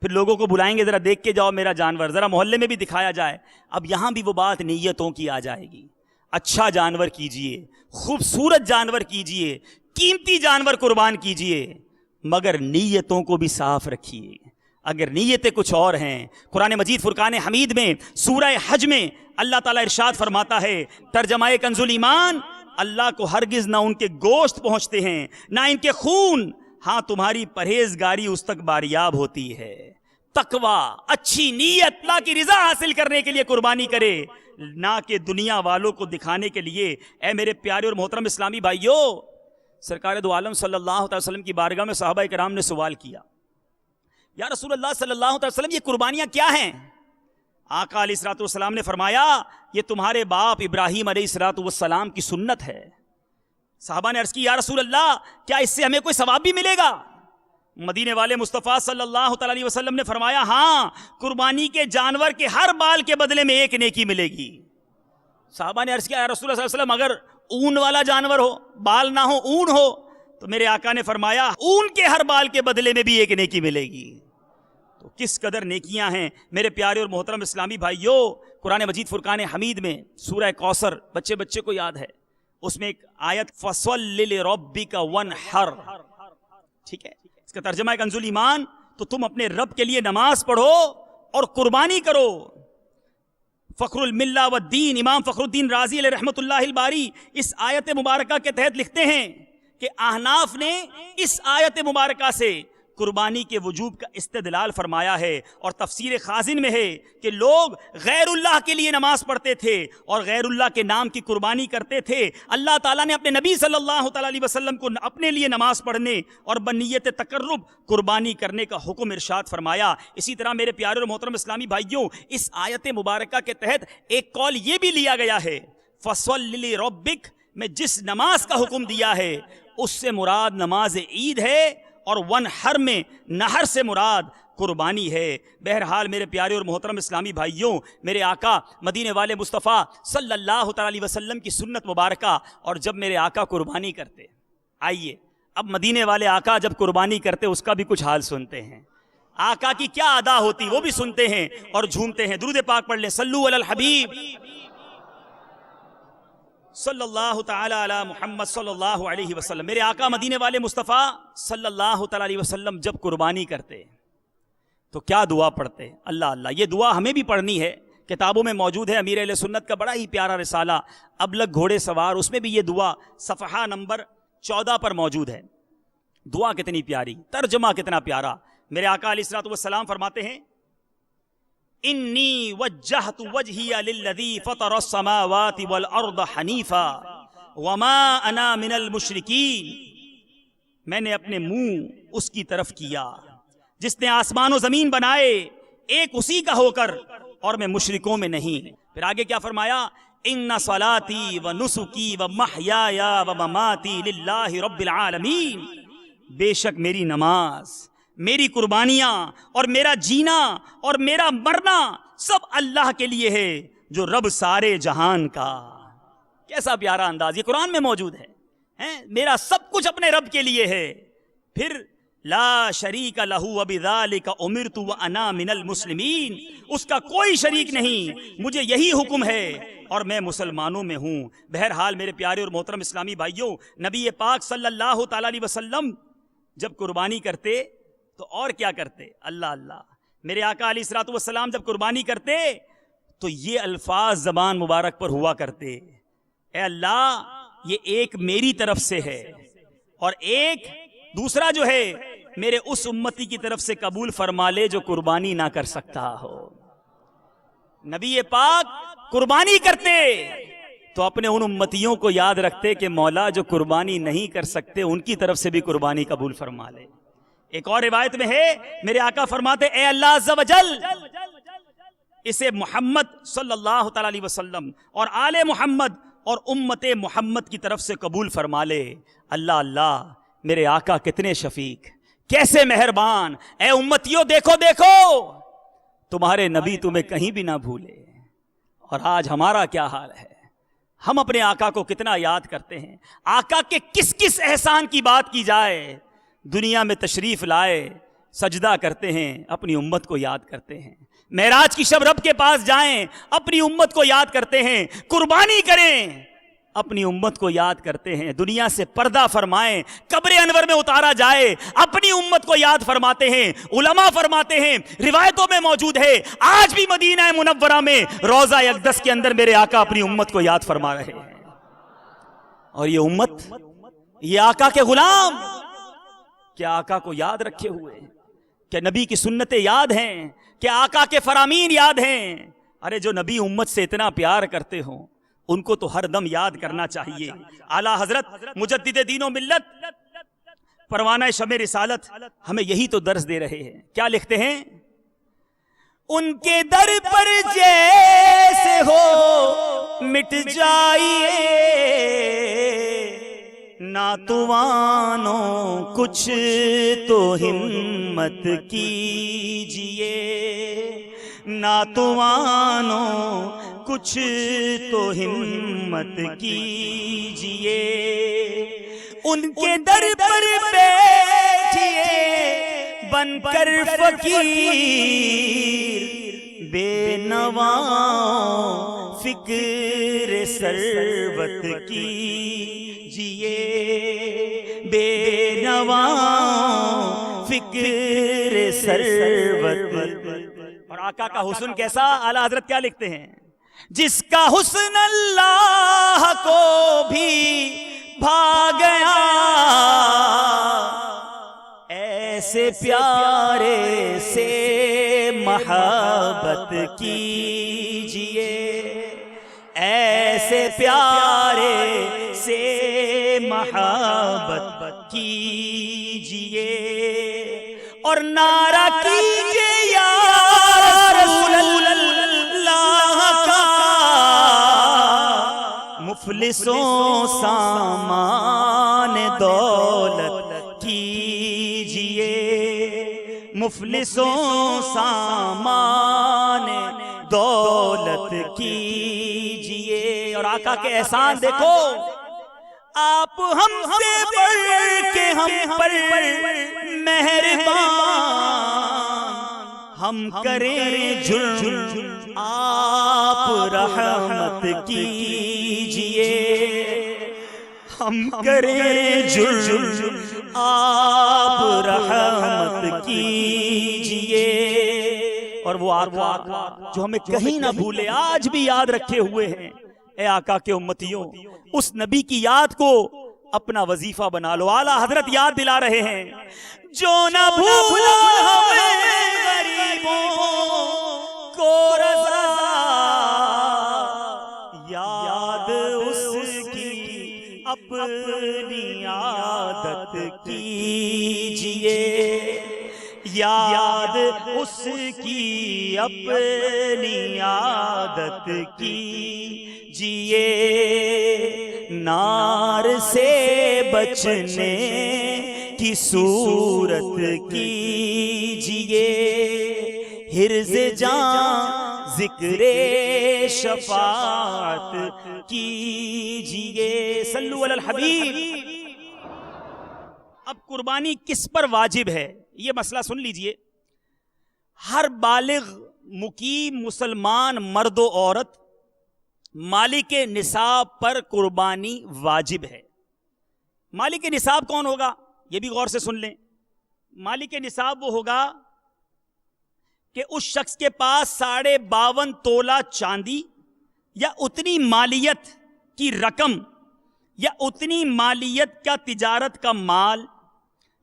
پھر لوگوں کو بلائیں گے، ذرا دیکھ کے جاؤ میرا جانور، ذرا محلے میں بھی دکھایا جائے. اب یہاں بھی وہ بات نیتوں کی آ جائے گی. اچھا جانور کیجئے، خوبصورت جانور کیجئے، قیمتی جانور قربان کیجئے، مگر نیتوں کو بھی صاف رکھیے. اگر نیتیں کچھ اور ہیں، قرآن مجید فرقان حمید میں سورہ حج میں اللہ تعالیٰ ارشاد فرماتا ہے، ترجمہ کنز الایمان، اللہ کو ہرگز نہ ان کے گوشت پہنچتے ہیں نہ ان کے خون، ہاں تمہاری پرہیزگاری اس تک باریاب ہوتی ہے. تقوی، اچھی نیت، اللہ کی رضا حاصل کرنے کے لیے قربانی کرے، نہ کہ دنیا والوں کو دکھانے کے لیے. اے میرے پیارے اور محترم اسلامی بھائیوں، سرکار دو عالم صلی اللہ علیہ وسلم کی بارگاہ میں صحابہ کرام نے سوال کیا، یا رسول اللہ صلی اللہ علیہ وسلم یہ قربانیاں کیا ہیں؟ آقا علیہ الصلوۃ والسلام نے فرمایا، یہ تمہارے باپ ابراہیم علیہ الصلوۃ والسلام کی سنت ہے. صحابہ نے عرض کی، یا رسول اللہ کیا اس سے ہمیں کوئی ثواب بھی ملے گا؟ مدینے والے مصطفیٰ صلی اللہ تعالی علیہ وسلم نے فرمایا، ہاں، قربانی کے جانور کے ہر بال کے بدلے میں ایک نیکی ملے گی. صحابہ نے عرض کیا، یا رسول اللہ صلی اللہ علیہ وسلم اگر اون والا جانور ہو، بال نہ ہو، اون ہو؟ تو میرے آقا نے فرمایا، اون کے ہر بال کے بدلے میں بھی ایک نیکی ملے گی. تو کس قدر نیکیاں ہیں میرے پیارے اور محترم اسلامی بھائیوں. قرآن مجید فرقان حمید میں سورہ کوثر، بچے کو یاد ہے، اس میں ایک آیت فَصَلِّ لِرَبِّكَ وَانْحَرْ، ٹھیک ہے، اس کا ترجمہ ہے کنز الایمان، تو تم اپنے رب کے لیے نماز پڑھو اور قربانی کرو. فخر الملہ والدین امام فخر الدین رازی علیہ رحمۃ اللہ الباری اس آیت مبارکہ کے تحت لکھتے ہیں کہ احناف نے اس آیت مبارکہ سے قربانی کے وجوب کا استدلال فرمایا ہے، اور تفسیر خازن میں ہے کہ لوگ غیر اللہ کے لیے نماز پڑھتے تھے اور غیر اللہ کے نام کی قربانی کرتے تھے. اللہ تعالیٰ نے اپنے نبی صلی اللہ تعالیٰ علیہ وسلم کو اپنے لیے نماز پڑھنے اور بنیت تقرب قربانی کرنے کا حکم ارشاد فرمایا. اسی طرح میرے پیارے اور محترم اسلامی بھائیوں، اس آیت مبارکہ کے تحت ایک قول یہ بھی لیا گیا ہے، فَصَلِّ لِرَبِّكَ میں جس نماز کا حکم دیا ہے اس سے مراد نماز عید ہے، اور ونحر میں نہر سے مراد قربانی ہے. بہرحال میرے پیارے اور محترم اسلامی بھائیوں، میرے آقا مدینے والے مصطفیٰ صلی اللہ تعالی علیہ وسلم کی سنت مبارکہ، اور جب میرے آقا قربانی کرتے، آئیے اب مدینے والے آقا جب قربانی کرتے اس کا بھی کچھ حال سنتے ہیں. آقا کی کیا ادا ہوتی وہ بھی سنتے ہیں اور جھومتے ہیں. درود پاک پڑھ لیں، صلو علی الحبیب صلی اللہ تعالی علی محمد صلی اللہ علیہ وسلم. میرے آقا مدینے والے مصطفیٰ صلی اللہ تعالی علیہ وسلم جب قربانی کرتے تو کیا دعا پڑھتے؟ اللہ اللہ، یہ دعا ہمیں بھی پڑھنی ہے، کتابوں میں موجود ہے. امیر اہل سنت کا بڑا ہی پیارا رسالہ ابلغ گھوڑے سوار، اس میں بھی یہ دعا صفحہ نمبر 14 پر موجود ہے. دعا کتنی پیاری، ترجمہ کتنا پیارا. میرے آقا علیہ الصلوۃ والسلام فرماتے ہیں، انی وجہت وجہی للذی فطر السماوات والارض حنیفا وما انا من المشرکین، میں نے اپنے منہ اس کی طرف کیا جس نے آسمان و زمین بنائے ایک اسی کا ہو کر، اور میں مشرکوں میں نہیں. پھر آگے کیا فرمایا، ان صلاتی و نسکی و محیای و مماتی للہ رب العالمین، بے شک میری نماز، میری قربانیاں اور میرا جینا اور میرا مرنا سب اللہ کے لیے ہے جو رب سارے جہان کا. کیسا پیارا انداز، یہ قرآن میں موجود ہے. میرا سب کچھ اپنے رب کے لیے ہے. پھر لا شریک لہ وبذالک امرت وانا من المسلمین، اس کا کوئی شریک نہیں، مجھے یہی حکم ہے اور میں مسلمانوں میں ہوں. بہرحال میرے پیارے اور محترم اسلامی بھائیوں، نبی پاک صلی اللہ تعالی علیہ وسلم جب قربانی کرتے تو اور کیا کرتے؟ اللہ اللہ. میرے آقا علیہ الصلوۃ والسلام جب قربانی کرتے تو یہ الفاظ زبان مبارک پر ہوا کرتے، اے اللہ یہ ایک میری طرف سے ہے اور ایک دوسرا جو ہے میرے اس امتی کی طرف سے قبول فرما لے جو قربانی نہ کر سکتا ہو. نبی پاک قربانی کرتے تو اپنے ان امتیوں کو یاد رکھتے کہ مولا جو قربانی نہیں کر سکتے ان کی طرف سے بھی قربانی قبول فرما لے۔ ایک اور روایت میں ہے میرے آقا فرماتے اے اللہ عز و جل اسے محمد صلی اللہ تعالی علیہ وسلم اور آل محمد اور امت محمد کی طرف سے قبول فرما لے۔ اللہ اللہ میرے آقا کتنے شفیق، کیسے مہربان، اے امتیوں دیکھو دیکھو تمہارے نبی تمہیں کہیں بھی نہ بھولے۔ اور آج ہمارا کیا حال ہے، ہم اپنے آقا کو کتنا یاد کرتے ہیں، آقا کے کس کس احسان کی بات کی جائے، دنیا میں تشریف لائے، سجدہ کرتے ہیں، اپنی امت کو یاد کرتے ہیں، معراج کی شب رب کے پاس جائیں، اپنی امت کو یاد کرتے ہیں، قربانی کریں، اپنی امت کو یاد کرتے ہیں، دنیا سے پردہ فرمائیں، قبر انور میں اتارا جائے، اپنی امت کو یاد فرماتے ہیں۔ علماء فرماتے ہیں، روایتوں میں موجود ہے، آج بھی مدینہ منورہ میں روضہ اقدس کے اندر میرے آقا اپنی امت کو یاد فرما رہے ہیں۔ اور یہ امت، یہ آقا کے غلام کیا آقا کو یاد رکھے ہوئے ہیں؟ کیا نبی کی سنتیں یاد ہیں؟ کیا آقا کے فرامین یاد ہیں؟ ارے جو نبی امت سے اتنا پیار کرتے ہوں ان کو تو ہر دم یاد کرنا چاہیے۔ اعلیٰ حضرت مجدد دین و ملت پروانہ شمع رسالت ہمیں یہی تو درس دے رہے ہیں۔ کیا لکھتے ہیں؟ ان کے در پر جیسے ہو مٹ جائیے ناتوانوں کچھ تو ہمت کیجئے، ناتوانوں کچھ تو ہمت کیجئے، ان کے در پر بیٹھئے بن کر فقیر، بے نواں فکر ثروت کیجئے، بے نواں فکر ثروت۔ اور آقا کا حسن کیسا؟ اعلیٰ حضرت کیا لکھتے ہیں؟ جس کا حسن اللہ کو بھی بھا گیا، ایسے پیارے سے محبت کیجئے، ایسے پیارے سے محبت کیجئے، اور نعرہ کیجئے یا رسول اللہ کا، مفلسوں سامان دولت کیجئے، مفلسوں سامان دولت کیجئے۔ اور آقا کے احسان دیکھو، آپ ہم سے بڑھ کے ہم پر مہربان، ہم کریں جرم آپ رحمت کیجئے، ہم کریں جرم آپ رحمت کیجئے۔ اور وہ آقا جو ہمیں کہیں نہ بھولے، آج بھی یاد رکھے ہوئے ہیں۔ اے آقا کے امتیوں، اس نبی کی یاد کو اپنا وظیفہ بنا لو۔ اعلیٰ حضرت یاد دلا رہے ہیں، جو نہ بھولا ہمیں غریبوں کو رضا، یاد اس کی اپنی عادت کیجئے، یاد اس کی اپنی عادت کیجئے، نار سے بچنے کی صورت کیجئے، حرز جان ذکر شفاعت کیجئے۔ صلو علی الحبیب۔ اب قربانی کس پر واجب ہے یہ مسئلہ سن لیجئے۔ ہر بالغ مقیم مسلمان مرد و عورت مالک نصاب پر قربانی واجب ہے۔ مالک نصاب کون ہوگا یہ بھی غور سے سن لیں۔ مالک نصاب وہ ہوگا کہ اس شخص کے پاس 52.5 تولہ چاندی یا اتنی مالیت کی رقم یا اتنی مالیت کا تجارت کا مال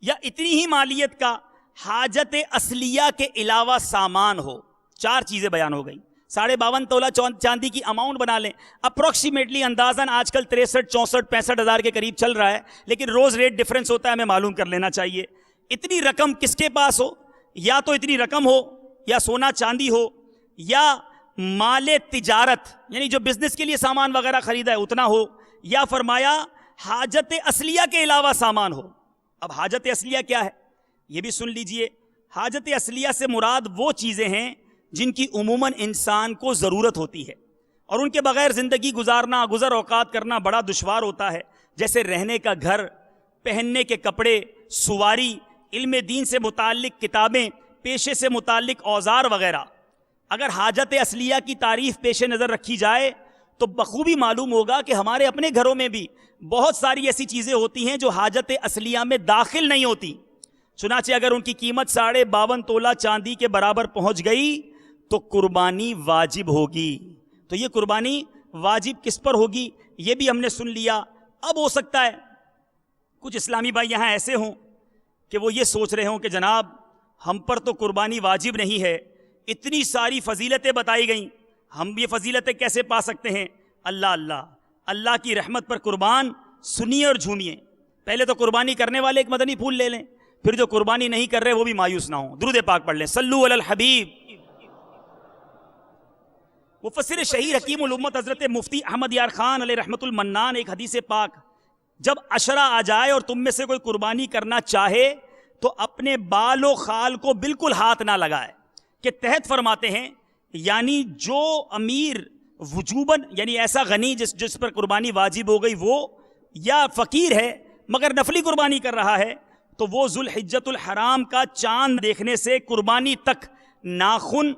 یا اتنی ہی مالیت کا حاجت اصلیہ کے علاوہ سامان ہو۔ 4 چیزیں بیان ہو گئی۔ 52.5 تولہ چاندی کی اماؤنٹ بنا لیں. اپروکسیمیٹلی اندازاً آج کل 63 64 65 ہزار کے قریب چل رہا ہے, لیکن روز ریٹ ڈفرینس ہوتا ہے, ہمیں معلوم کر لینا چاہیے. اتنی رقم کس کے پاس ہو, یا تو اتنی رقم ہو, یا سونا چاندی ہو, یا مال تجارت یعنی جو بزنس کے لیے سامان وغیرہ خریدا ہے اتنا ہو, یا فرمایا حاجت اصلیہ کے علاوہ سامان ہو. اب حاجت اصلیہ کیا ہے یہ بھی سن لیجئے. حاجت اصلیہ سے مراد وہ چیزیں ہیں جن کی عموماً انسان کو ضرورت ہوتی ہے اور ان کے بغیر زندگی گزارنا, گزر اوقات کرنا بڑا دشوار ہوتا ہے, جیسے رہنے کا گھر, پہننے کے کپڑے, سواری, علم دین سے متعلق کتابیں, پیشے سے متعلق اوزار وغیرہ. اگر حاجت اصلیہ کی تعریف پیش نظر رکھی جائے تو بخوبی معلوم ہوگا کہ ہمارے اپنے گھروں میں بھی بہت ساری ایسی چیزیں ہوتی ہیں جو حاجت اصلیہ میں داخل نہیں ہوتی. چنانچہ اگر ان کی قیمت 52.5 تولہ چاندی کے برابر پہنچ گئی تو قربانی واجب ہوگی. تو یہ قربانی واجب کس پر ہوگی یہ بھی ہم نے سن لیا. اب ہو سکتا ہے کچھ اسلامی بھائی یہاں ایسے ہوں کہ وہ یہ سوچ رہے ہوں کہ جناب ہم پر تو قربانی واجب نہیں ہے, اتنی ساری فضیلتیں بتائی گئیں, ہم یہ فضیلتیں کیسے پا سکتے ہیں؟ اللہ اللہ, اللہ کی رحمت پر قربان سنیے اور جھومیے. پہلے تو قربانی کرنے والے ایک مدنی پھول لے لیں, پھر جو قربانی نہیں کر رہے وہ بھی مایوس نہ ہوں. درود پاک پڑھ لیں, صلو علی الحبیب. مفسر شہیر حکیم الامت حضرت مفتی احمد یار خان علیہ رحمت المنان ایک حدیث پاک, جب عشرہ آ جائے اور تم میں سے کوئی قربانی کرنا چاہے تو اپنے بال و خال کو بالکل ہاتھ نہ لگائے, کہ تحت فرماتے ہیں یعنی جو امیر وجوباً یعنی ایسا غنی جس پر قربانی واجب ہو گئی وہ, یا فقیر ہے مگر نفلی قربانی کر رہا ہے, تو وہ ذوالحجۃ الحرام کا چاند دیکھنے سے قربانی تک ناخن,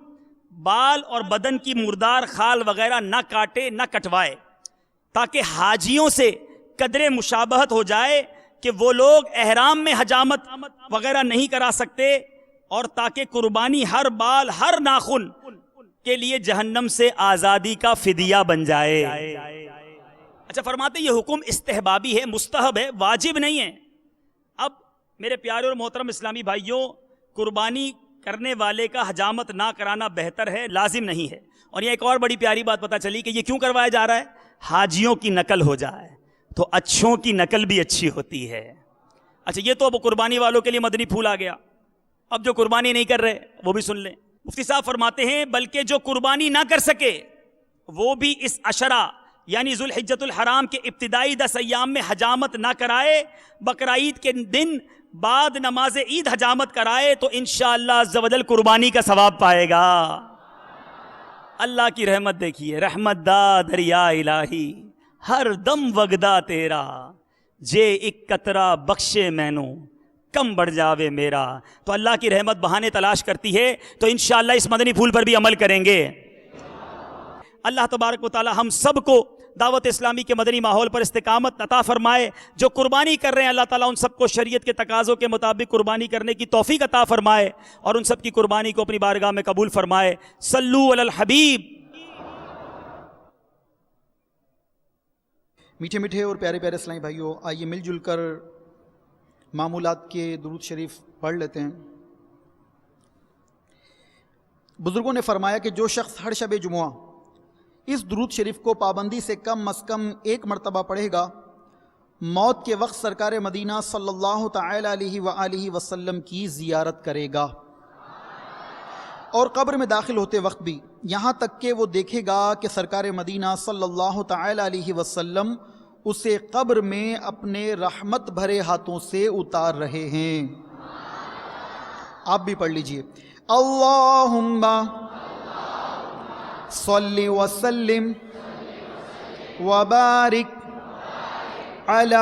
بال اور بدن کی مردار خال وغیرہ نہ کاٹے نہ کٹوائے, تاکہ حاجیوں سے قدر مشابہت ہو جائے کہ وہ لوگ احرام میں حجامت وغیرہ نہیں کرا سکتے, اور تاکہ قربانی ہر بال ہر ناخن کے لیے جہنم سے آزادی کا فدیہ بن جائے. اچھا فرماتے یہ حکم استحبابی ہے, مستحب ہے, واجب نہیں ہے. اب میرے پیارے اور محترم اسلامی بھائیوں, قربانی کرنے والے کا حجامت نہ کرانا بہتر ہے, لازم نہیں ہے. اور یہ ایک اور بڑی پیاری بات پتہ چلی کہ یہ کیوں کروایا جا رہا ہے, حاجیوں کی نقل ہو جائے تو اچھوں کی نقل بھی اچھی ہوتی ہے. اچھا یہ تو اب قربانی والوں کے لیے مدنی پھول آ گیا. اب جو قربانی نہیں کر رہے وہ بھی سن لیں. مفتی صاحب فرماتے ہیں بلکہ جو قربانی نہ کر سکے وہ بھی اس عشرہ یعنی ذوالحجۃ الحرام کے ابتدائی 10 ایام میں حجامت نہ کرائے, بقرعید کے دن بعد نماز عید حجامت کرائے تو انشاءاللہ عز و جل قربانی کا ثواب پائے گا. اللہ کی رحمت دیکھیے, رحمت دا دریا الہی ہر دم وگدا تیرا, جے ایک قطرہ بخشے مینوں کم بڑھ جاوے میرا. تو اللہ کی رحمت بہانے تلاش کرتی ہے, تو انشاءاللہ اس مدنی پھول پر بھی عمل کریں گے. اللہ تبارک و تعالی ہم سب کو دعوت اسلامی کے مدنی ماحول پر استقامت عطا فرمائے. جو قربانی کر رہے ہیں اللہ تعالیٰ ان سب کو شریعت کے تقاضوں کے مطابق قربانی کرنے کی توفیق عطا فرمائے, اور ان سب کی قربانی کو اپنی بارگاہ میں قبول فرمائے. صلو علی الحبیب. میٹھے میٹھے اور پیارے پیارے اسلامی بھائیوں, آئیے مل جل کر معمولات کے درود شریف پڑھ لیتے ہیں. بزرگوں نے فرمایا کہ جو شخص ہر شب جمعہ اس درود شریف کو پابندی سے کم از کم 1 مرتبہ پڑھے گا, موت کے وقت سرکار مدینہ صلی اللہ تعالی علیہ وآلہ وسلم کی زیارت کرے گا, اور قبر میں داخل ہوتے وقت بھی یہاں تک کہ وہ دیکھے گا کہ سرکار مدینہ صلی اللہ تعالی علیہ وسلم اسے قبر میں اپنے رحمت بھرے ہاتھوں سے اتار رہے ہیں. آپ بھی پڑھ لیجئے, اللہم صلی وسلم وبارک علی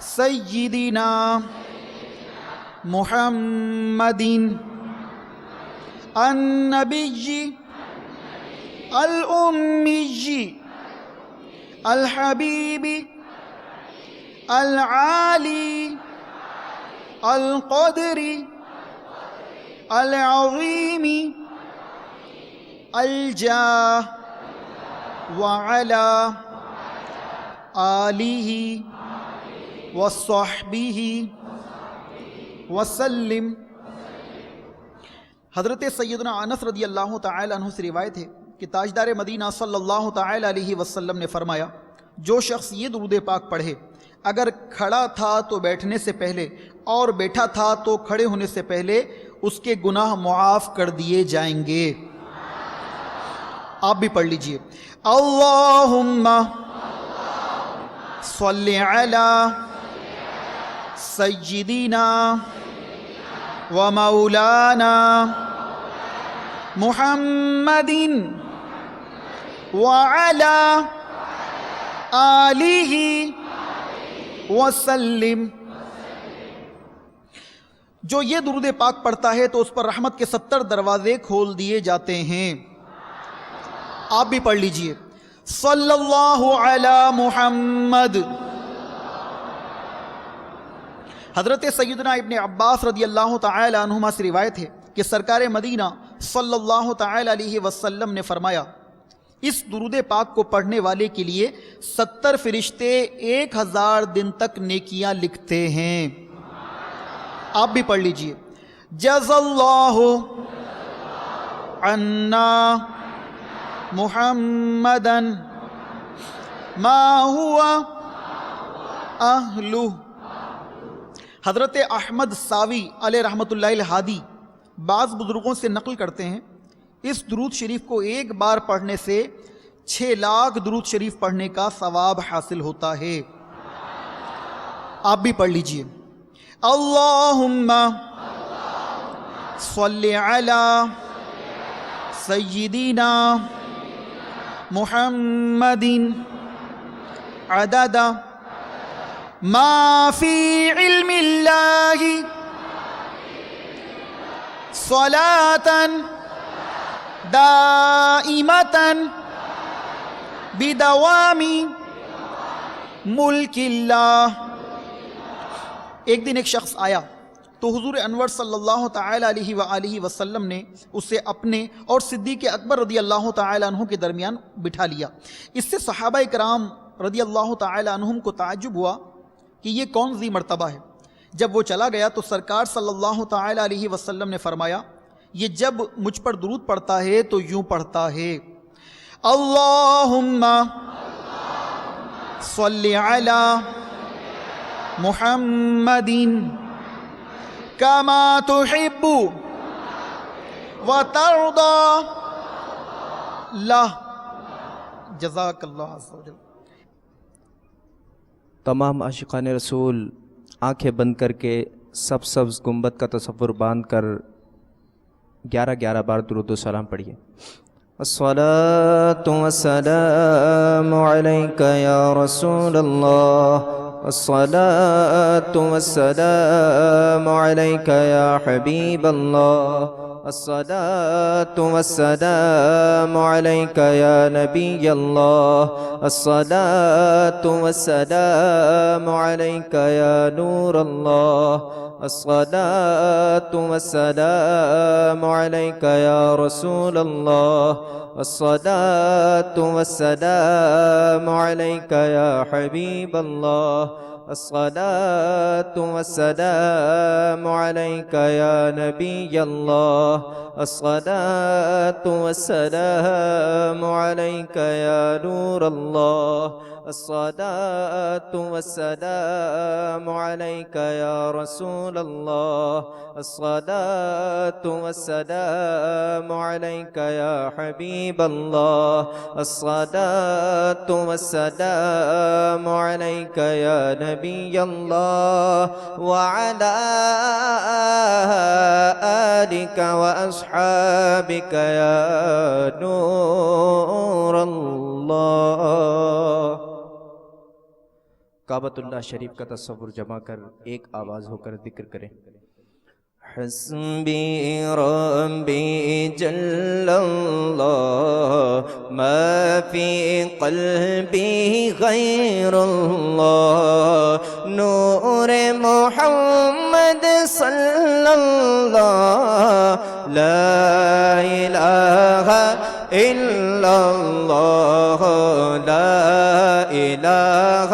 سیدنا محمد النبی الامی الحبیب العالی القدر العظیم الجاہ وعلی آلہ وصحبہ وسلم. حضرت سیدنا انس رضی اللہ تعالی عنہ سے روایت ہے کہ تاجدار مدینہ صلی اللہ تعالی علیہ وسلم نے فرمایا، جو شخص یہ درود پاک پڑھے، اگر کھڑا تھا تو بیٹھنے سے پہلے اور بیٹھا تھا تو کھڑے ہونے سے پہلے اس کے گناہ معاف کر دیے جائیں گے۔ آپ بھی پڑھ لیجئے، اللہم صلی علی سیدنا و مولانا محمد وعلی آلہ وسلم۔ جو یہ درود پاک پڑھتا ہے تو اس پر رحمت کے 70 دروازے کھول دیے جاتے ہیں۔ آپ بھی پڑھ لیجئے، صلی اللہ علی محمد۔ حضرت سیدنا ابن عباس رضی اللہ تعالی عنہما سے روایت ہے کہ سرکار مدینہ صلی اللہ تعالی علیہ وسلم نے فرمایا، اس درود پاک کو پڑھنے والے کے لیے 70 فرشتے 1000 دن تک نیکیاں لکھتے ہیں۔ آپ بھی پڑھ لیجئے، جزا اللہ عنا محمدا ما ہوا اہلہ۔ حضرت احمد ساوی علیہ رحمۃ اللہ الہادی بعض بزرگوں سے نقل کرتے ہیں، اس درود شریف کو ایک بار پڑھنے سے 6 لاکھ درود شریف پڑھنے کا ثواب حاصل ہوتا ہے۔ آپ بھی پڑھ لیجئے، اللہم صلی علی سیدنا محمد عدد ما فی علم اللہ صلاة دائمة بدوام ملک اللہ۔ ایک دن ایک شخص آیا تو حضور انور صلی اللہ تعالی علیہ وآلہ وسلم نے اسے اپنے اور صدیق اکبر رضی اللہ تعالی عنہ کے درمیان بٹھا لیا۔ اس سے صحابہ کرام رضی اللہ تعالی عنہم کو تعجب ہوا کہ یہ کون ذی مرتبہ ہے۔ جب وہ چلا گیا تو سرکار صلی اللہ تعالی علیہ وسلم نے فرمایا، یہ جب مجھ پر درود پڑھتا ہے تو یوں پڑھتا ہے، اللہم صلی علی محمد کما تحب وترضى لہ۔ جزاک اللہ عز و جل۔ تمام عاشقان رسول آنکھیں بند کر کے سبز گنبد کا تصور باندھ کر 11 بار درود و سلام پڑھیے۔ الصلاۃ والسلام علیک یا رسول اللہ، الصلاۃ والسلام علیک یا حبیب اللہ، الصلاۃ والسلام علیک یا نبی اللہ، الصلاۃ والسلام علیک یا نور اللہ، الصلاۃ والسلام علیک یا رسول اللہ، الصلاۃ والسلام علیک یا حبیب اللہ، الصلاۃ والسلام علیک یا نبی اللہ، الصلاۃ والسلام علیک یا نور اللہ، الصلاۃ والسلام علیک یا رسول اللہ، الصلاۃ والسلام علیک یا حبیب اللہ، الصلاۃ والسلام علیک یا نبی اللہ، وعلی آلک واصحابک یا نور اللہ۔ کعبۃ اللہ شریف کا تصور جمع کر ایک آواز ہو کر ذکر کریں، حسبی ربی جل اللہ ما فی قلبی غیر اللہ، نور محمد صلی اللہ، لا الہ الا اللہ، لا الہ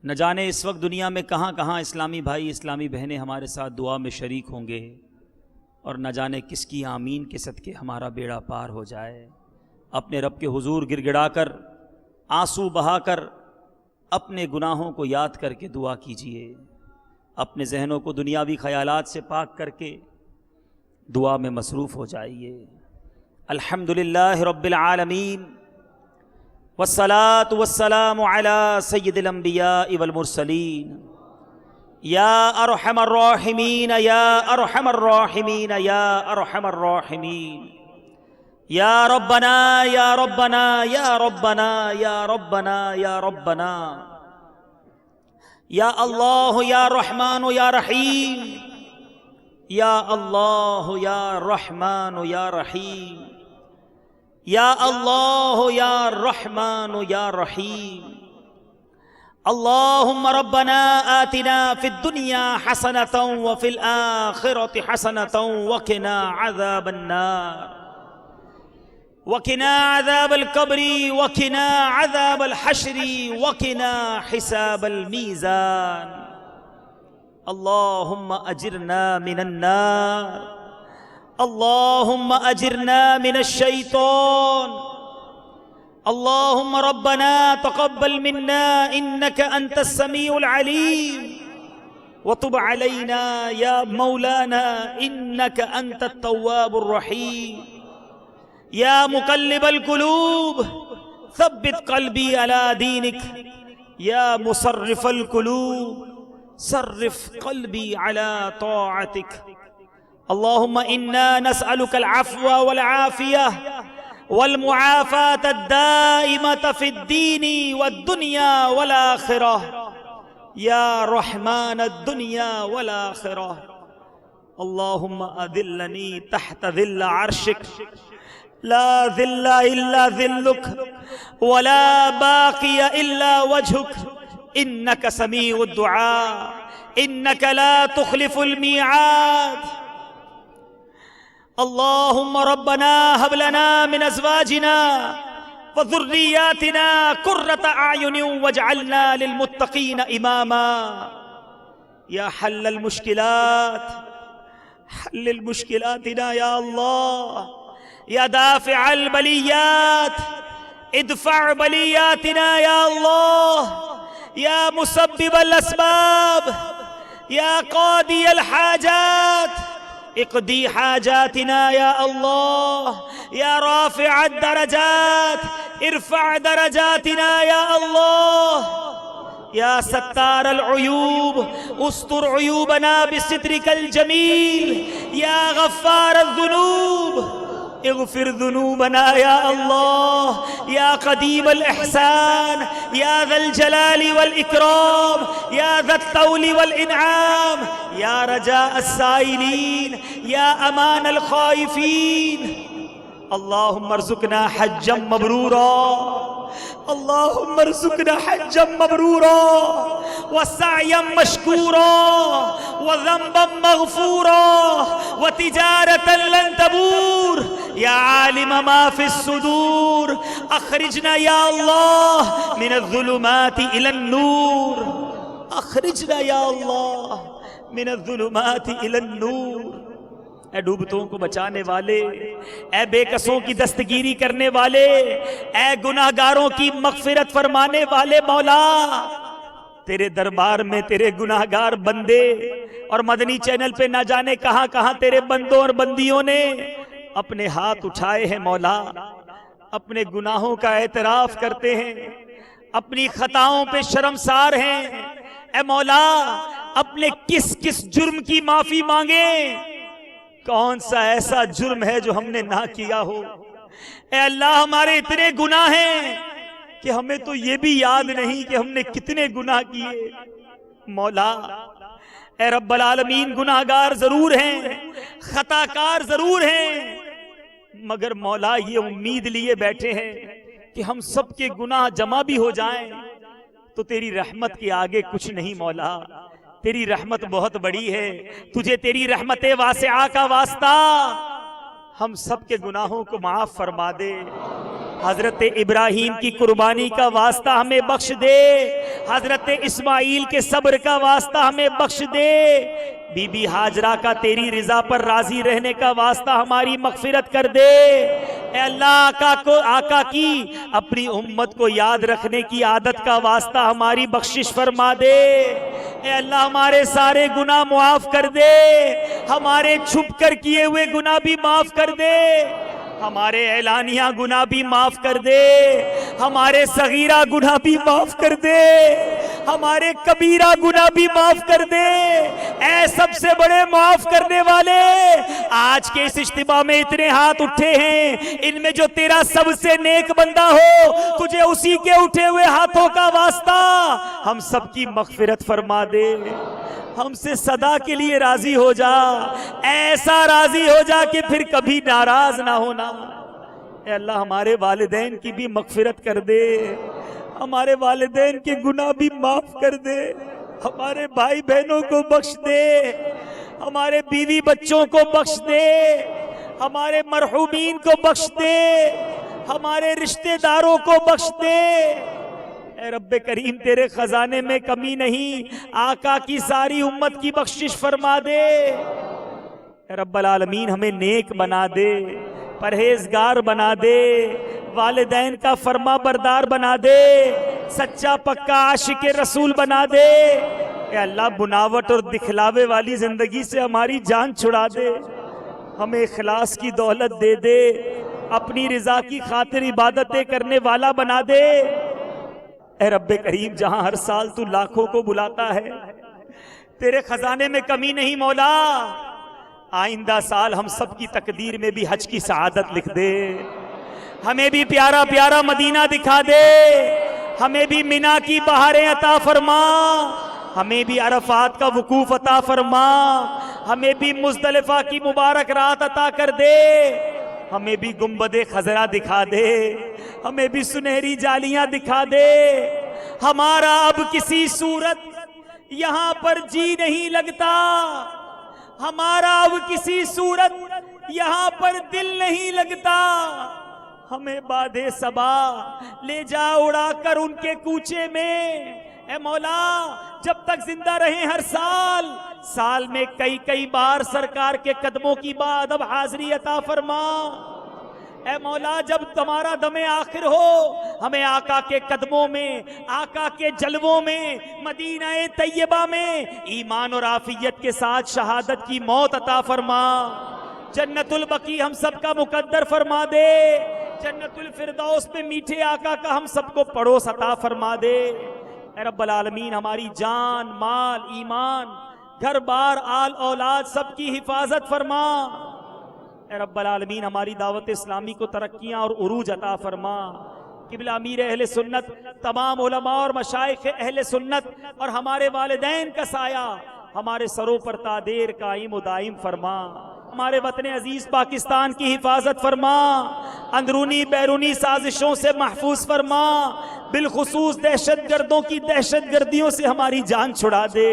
نہ جانے اس وقت دنیا میں کہاں کہاں اسلامی بھائی اسلامی بہنیں ہمارے ساتھ دعا میں شریک ہوں گے، اور نہ جانے کس کی آمین کے صدقے ہمارا بیڑا پار ہو جائے۔ اپنے رب کے حضور گر گڑا کر، آنسو بہا کر، اپنے گناہوں کو یاد کر کے دعا کیجئے، اپنے ذہنوں کو دنیاوی خیالات سے پاک کر کے دعا میں مصروف ہو جائیے۔ الحمدللہ رب العالمین، والصلاة والسلام علی سید الانبیاء والمرسلین، یا ارحم الراحمین یا ارحم الراحمین یا ارحم الراحمین، یا ربنا یا ربنا یا ربنا یا ربنا یا ربنا، یا اللہ یا رحمان یا رحیم، یا اللہ یا رحمان یا رحیم، یا اللہ یا رحمان یا رحیم۔ اللہم ربنا آتنا فی الدنیا حسنة وفی الآخرة حسنة وقنا عذاب النار، وقنا عذاب القبر، وقنا عذاب الحشر، وقنا حساب الميزان۔ اللہم اجرنا من النار، اللہم اجرنا من الشیطان، اللہم ربنا تقبل منا انک انت السمیع العلیم، وتب علینا یا مولانا انک انت التواب الرحیم، یا مقلب القلوب ثبت قلبی علی دینک، یا مصرف القلوب صرف قلبی علی طاعتک۔ اللہم انا نسألک العفو والعافیہ والمعافاة الدائمة في الدين والدنيا والآخرة، يا رحمن الدنيا والآخرة۔ اللهم أذلني تحت ذل عرشك، لا ذل إلا ذلك ولا باقي إلا وجهك، إنك سميع الدعاء، إنك لا تخلف الميعاد۔ اللهم ربنا هب لنا من ازواجنا وذرياتنا قرة اعين واجعلنا للمتقين اماما، يا حل المشكلات حل مشكلاتنا يا الله، يا دافع البليات ادفع بلياتنا يا الله، يا مسبب الاسباب، يا قاضي الحاجات اقضي حاجاتنا يا الله، يا رافع الدرجات ارفع درجاتنا يا الله، يا ستار العيوب استر عيوبنا بسترك الجميل، يا غفار الذنوب اغفر ذنوبنا يا الله، يا قديم الإحسان، يا ذا الجلال والإكرام، يا ذا الطول والإنعام، يا رجاء السائلين، يا أمان الخائفين۔ اللهم ارزقنا حجا مبرورا، اللهم ارزقنا حجا مبرورا وسعيا مشكورا وذنبا مغفورا وتجارة لن تبور، يا عالم ما في الصدور اخرجنا يا الله من الظلمات الى النور، اخرجنا يا الله من الظلمات الى النور۔ اے ڈوبتوں کو بچانے والے، اے بے کسوں کی دستگیری کرنے والے، اے گناہگاروں کی مغفرت فرمانے والے مولا، تیرے دربار میں تیرے گناہگار بندے اور مدنی چینل پہ نہ جانے کہاں کہاں تیرے بندوں اور بندیوں نے اپنے ہاتھ اٹھائے ہیں مولا، اپنے گناہوں کا اعتراف کرتے ہیں، اپنی خطاؤں پہ شرمسار ہیں۔ اے مولا، اپنے کس کس جرم کی معافی مانگیں؟ کون سا ایسا جرم ہے جو ہم نے نہ کیا ہو؟ اے اللہ، ہمارے اتنے گناہ ہیں کہ ہمیں تو یہ بھی یاد نہیں کہ ہم نے کتنے گناہ کیے۔ مولا اے رب العالمین، گناہگار ضرور ہیں، خطا کار ضرور ہیں، مگر مولا یہ امید لیے بیٹھے ہیں کہ ہم سب کے گناہ جمع بھی ہو جائیں تو تیری رحمت کے آگے کچھ نہیں۔ مولا تیری رحمت بہت بڑی ہے، تجھے تیری رحمت واسعہ کا واسطہ، ہم سب کے گناہوں کو معاف فرما دے۔ حضرت ابراہیم کی قربانی کا واسطہ ہمیں بخش دے، حضرت اسماعیل کے صبر کا واسطہ ہمیں بخش دے، بی بی ہاجرہ کا تیری رضا پر راضی رہنے کا واسطہ ہماری مغفرت کر دے۔ اے اللہ آقا کی اپنی امت کو یاد رکھنے کی عادت کا واسطہ ہماری بخشش فرما دے۔ اے اللہ ہمارے سارے گناہ معاف کر دے، ہمارے چھپ کر کیے ہوئے گناہ بھی معاف کر دے، ہمارے اعلانیہ گناہ بھی معاف کر دے، ہمارے صغیرہ گناہ بھی معاف کر دے، ہمارے کبیرہ گناہ بھی معاف کر دے۔ اے سب سے بڑے معاف کرنے والے، آج کے اس اجتماع میں اتنے ہاتھ اٹھے ہیں، ان میں جو تیرا سب سے نیک بندہ ہو، تجھے اسی کے اٹھے ہوئے ہاتھوں کا واسطہ ہم سب کی مغفرت فرما دے، ہم سے صدا کے لیے راضی ہو جا، ایسا راضی ہو جا کہ پھر کبھی ناراض نہ ہونا۔ اے اللہ ہمارے والدین کی بھی مغفرت کر دے، ہمارے والدین کے گناہ بھی معاف کر دے، ہمارے بھائی بہنوں کو بخش دے، ہمارے بیوی بچوں کو بخش دے، ہمارے مرحومین کو بخش دے، ہمارے رشتہ داروں کو بخش دے۔ اے رب کریم تیرے خزانے میں کمی نہیں، آقا کی ساری امت کی بخشش فرما دے۔ اے رب العالمین ہمیں نیک بنا دے، پرہیزگار بنا دے، والدین کا فرما بردار بنا دے، سچا پکا عاشق رسول بنا دے۔ اے اللہ بناوٹ اور دکھلاوے والی زندگی سے ہماری جان چھڑا دے، ہمیں اخلاص کی دولت دے دے، اپنی رضا کی خاطر عبادتیں کرنے والا بنا دے۔ اے رب کریم جہاں ہر سال تو لاکھوں کو بلاتا ہے، تیرے خزانے میں کمی نہیں مولا، آئندہ سال ہم سب کی تقدیر میں بھی حج کی سعادت لکھ دے، ہمیں بھی پیارا پیارا مدینہ دکھا دے، ہمیں بھی مینا کی بہاریں عطا فرما، ہمیں بھی عرفات کا وقوف عطا فرما، ہمیں بھی مزدلفہ کی مبارک رات عطا کر دے، ہمیں بھی گنبد خضرا دکھا دے، ہمیں بھی سنہری جالیاں دکھا دے۔ ہمارا اب کسی صورت یہاں پر جی نہیں لگتا، ہمارا اب کسی صورت یہاں پر دل نہیں لگتا، ہمیں باد صبا لے جا اڑا کر ان کے کوچے میں۔ اے مولا جب تک زندہ رہیں ہر سال میں کئی بار سرکار کے قدموں کی بعد اب حاضری عطا فرما۔ اے مولا جب تمہارا دم آخر ہو ہمیں آقا کے قدموں میں، آقا کے جلووں میں، مدینہ طیبہ میں ایمان اور عافیت کے ساتھ شہادت کی موت عطا فرما۔ جنت البقیع ہم سب کا مقدر فرما دے، جنت الفردوس میں میٹھے آقا کا ہم سب کو پڑوس عطا فرما دے۔ اے رب العالمین ہماری جان، مال، ایمان، گھر بار، آل اولاد سب کی حفاظت فرما۔ اے رب العالمین ہماری دعوت اسلامی کو ترقیاں اور عروج عطا فرما۔ قبلہ امیر اہل سنت، تمام علماء اور مشائخ اہل سنت اور ہمارے والدین کا سایہ ہمارے سروں پر تادیر قائم و دائم فرما۔ ہمارے وطن عزیز پاکستان کی حفاظت فرما، اندرونی بیرونی سازشوں سے محفوظ فرما، بالخصوص دہشت گردوں کی دہشت گردیوں سے ہماری جان چھڑا دے۔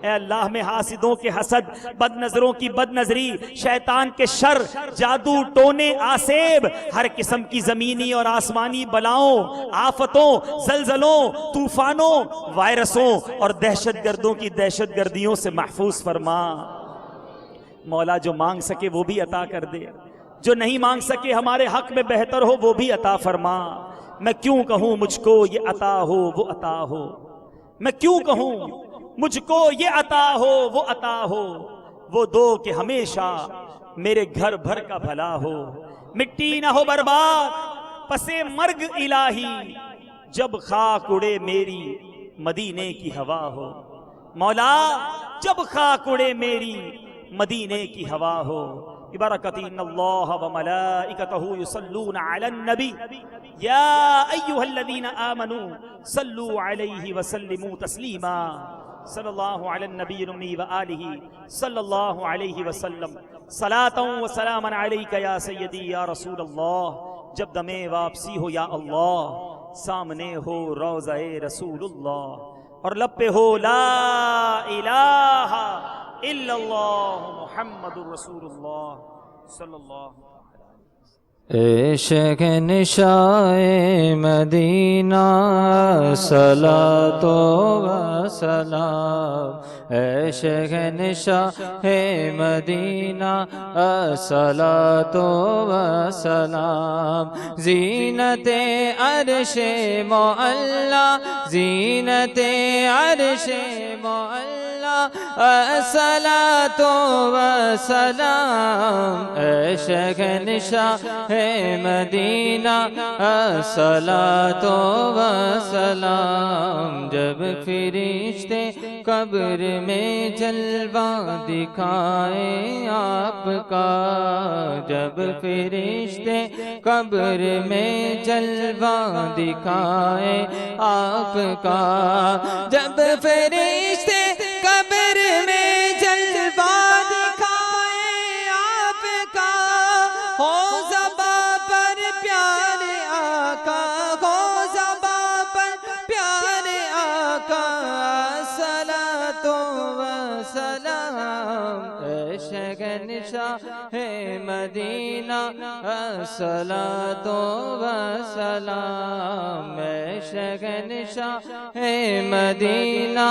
اے اللہ ہمیں حاسدوں کے حسد، بد نظروں کی بد نظری، شیطان کے شر، جادو ٹونے آسیب، ہر قسم کی زمینی اور آسمانی بلاؤں، آفتوں، زلزلوں، طوفانوں، وائرسوں اور دہشت گردوں کی دہشت گردیوں سے محفوظ فرما۔ مولا جو مانگ سکے وہ بھی عطا کر دے، جو نہیں مانگ سکے ہمارے حق میں بہتر ہو وہ بھی عطا فرما۔ میں کیوں کہوں مجھ کو یہ عطا ہو وہ عطا ہو، میں کیوں کہوں مجھ کو یہ عطا ہو وہ عطا ہو، وہ دو کہ ہمیشہ میرے گھر بھر کا بھلا ہو، مٹی نہ ہو برباد پسے مرگ الہی، جب خاک اڑے میری مدینے کی ہوا ہو۔ مولا جب خاک اڑے میری مدینے کی ہوا ہو۔ ببرکۃ ان اللہ وملائکتہ یصلون علی النبی یا ایھا الذین آمنوا صلوا علیہ وسلموا تسلیما۔ صلی اللہ علی النبی الامی وآلہ صلی اللہ علیہ وسلم۔ صلاۃ و سلاما علیک یا سیدی یا رسول اللہ۔ جب دم واپسی ہو یا اللہ، سامنے ہو روضہ رسول اللہ، اور لب پہ ہو لا الہ الا اللہ محمد رسول اللہ صلی اللہ علیہ وسلم۔ عشق نشائے مدینہ صلاۃ و سلام، عشق نشائے مدینہ صلاۃ و سلام، زینت عرش معلا، زینت عرش معلا صلاۃ و سلام، عشق نشائے مدینہ صلاۃ و سلام، جب فرشتے قبر میں جلوہ دکھائے آپ کا، جب فرشتے قبر میں جلوہ دکھائے آپ کا، جب فرشتے قبر میں جلوہ دکھائے آپ کا، ہو زباں پر پیارے آقا، ہو زباں پر پیارے آقا، صلاۃ و سلام، عشق نشاء مدینہ صلاۃ و سلام، عشق نشاء مدینہ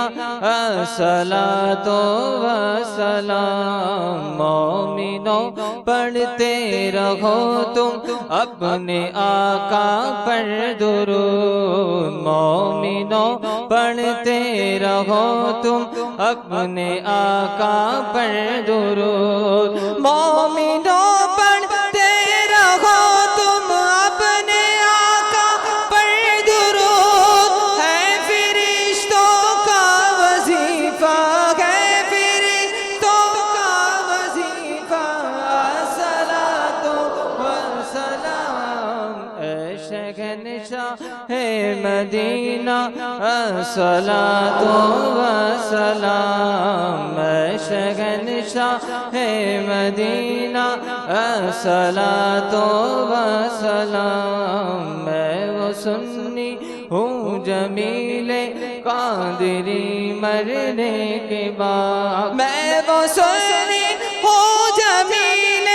صلاۃ و سلام، مومنوں پڑھتے رہو تم اپنے آقا پر درود، مومنوں پڑھتے رہو تم اپنے آقا پر درود، مومنوں پڑھتے رہو تم اپنے آقا پر درود، ہے فرشتوں کا وظیفہ، ہے فرشتوں کا وظیفہ، صلاۃ و سلام، عشق نشاء مدینہ صلاۃ و سلام، عشق نشاء مدینہ صلاۃ و سلام، میں وہ سنی ہوں جمیل قادری مرنے کے بعد، میں وہ سنی ہوں جمیل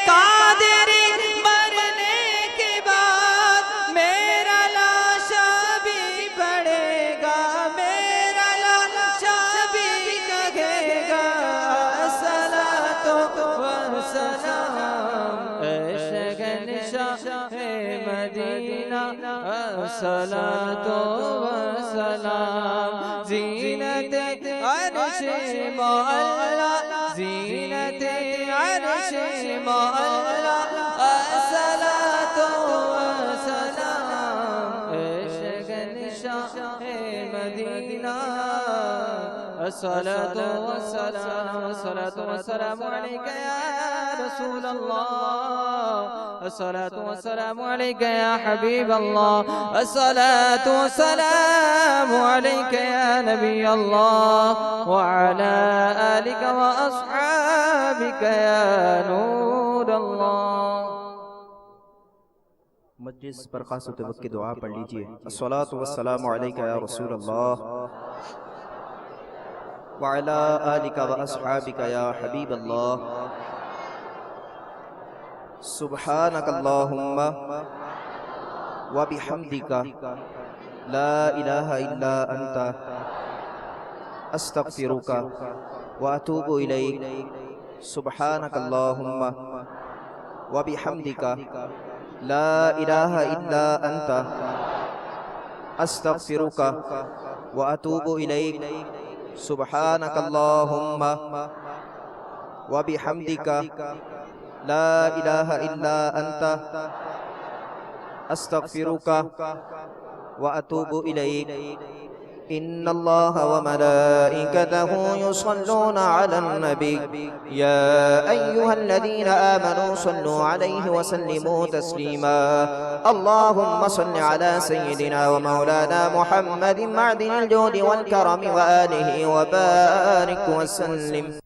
قادری مرنے کے بعد، میرا لاشا بھی پڑے گا، میرا لاشا بھی کہے گا، صلاۃ و سلام، عشق نشاء مدینہ صلاۃ و سلام، زینت عرش معلا، زینت عرش معلا صلاۃ و سلام، عشق نشاء مدینہ الصلاۃ والسلام، الصلاۃ والسلام علیک یا رسول اللہ، الصلاۃ والسلام علیک یا حبیب اللہ، الصلاۃ والسلام علیک یا نبی اللہ، وعلی آلک واصحابک یا نور اللہ۔ مجلس پر خاص وقت کی دعا پڑھ لیجئے، الصلاۃ والسلام علیک یا رسول اللہ، وعلی آلک واصحابک یا حبیب اللہ، سبحانک اللہم وبحمدک لا الہ الا انت استغفرک واتوب الیک، سبحانک اللہم وبحمدک لا الہ الا انت استغفرک واتوب الیک، سبحانک اللہم وبحمدک لا الہ الا انت استغفرک واتوب الیک، ان اللہ وملائکتہ یصلون علی النبی یا ایہا الذین آمنوا صلوا علیہ وسلموا تسلیما، اللہم صل علی سیدنا ومولانا محمد معدن الجود والکرم وآلہ وبارک وسلم۔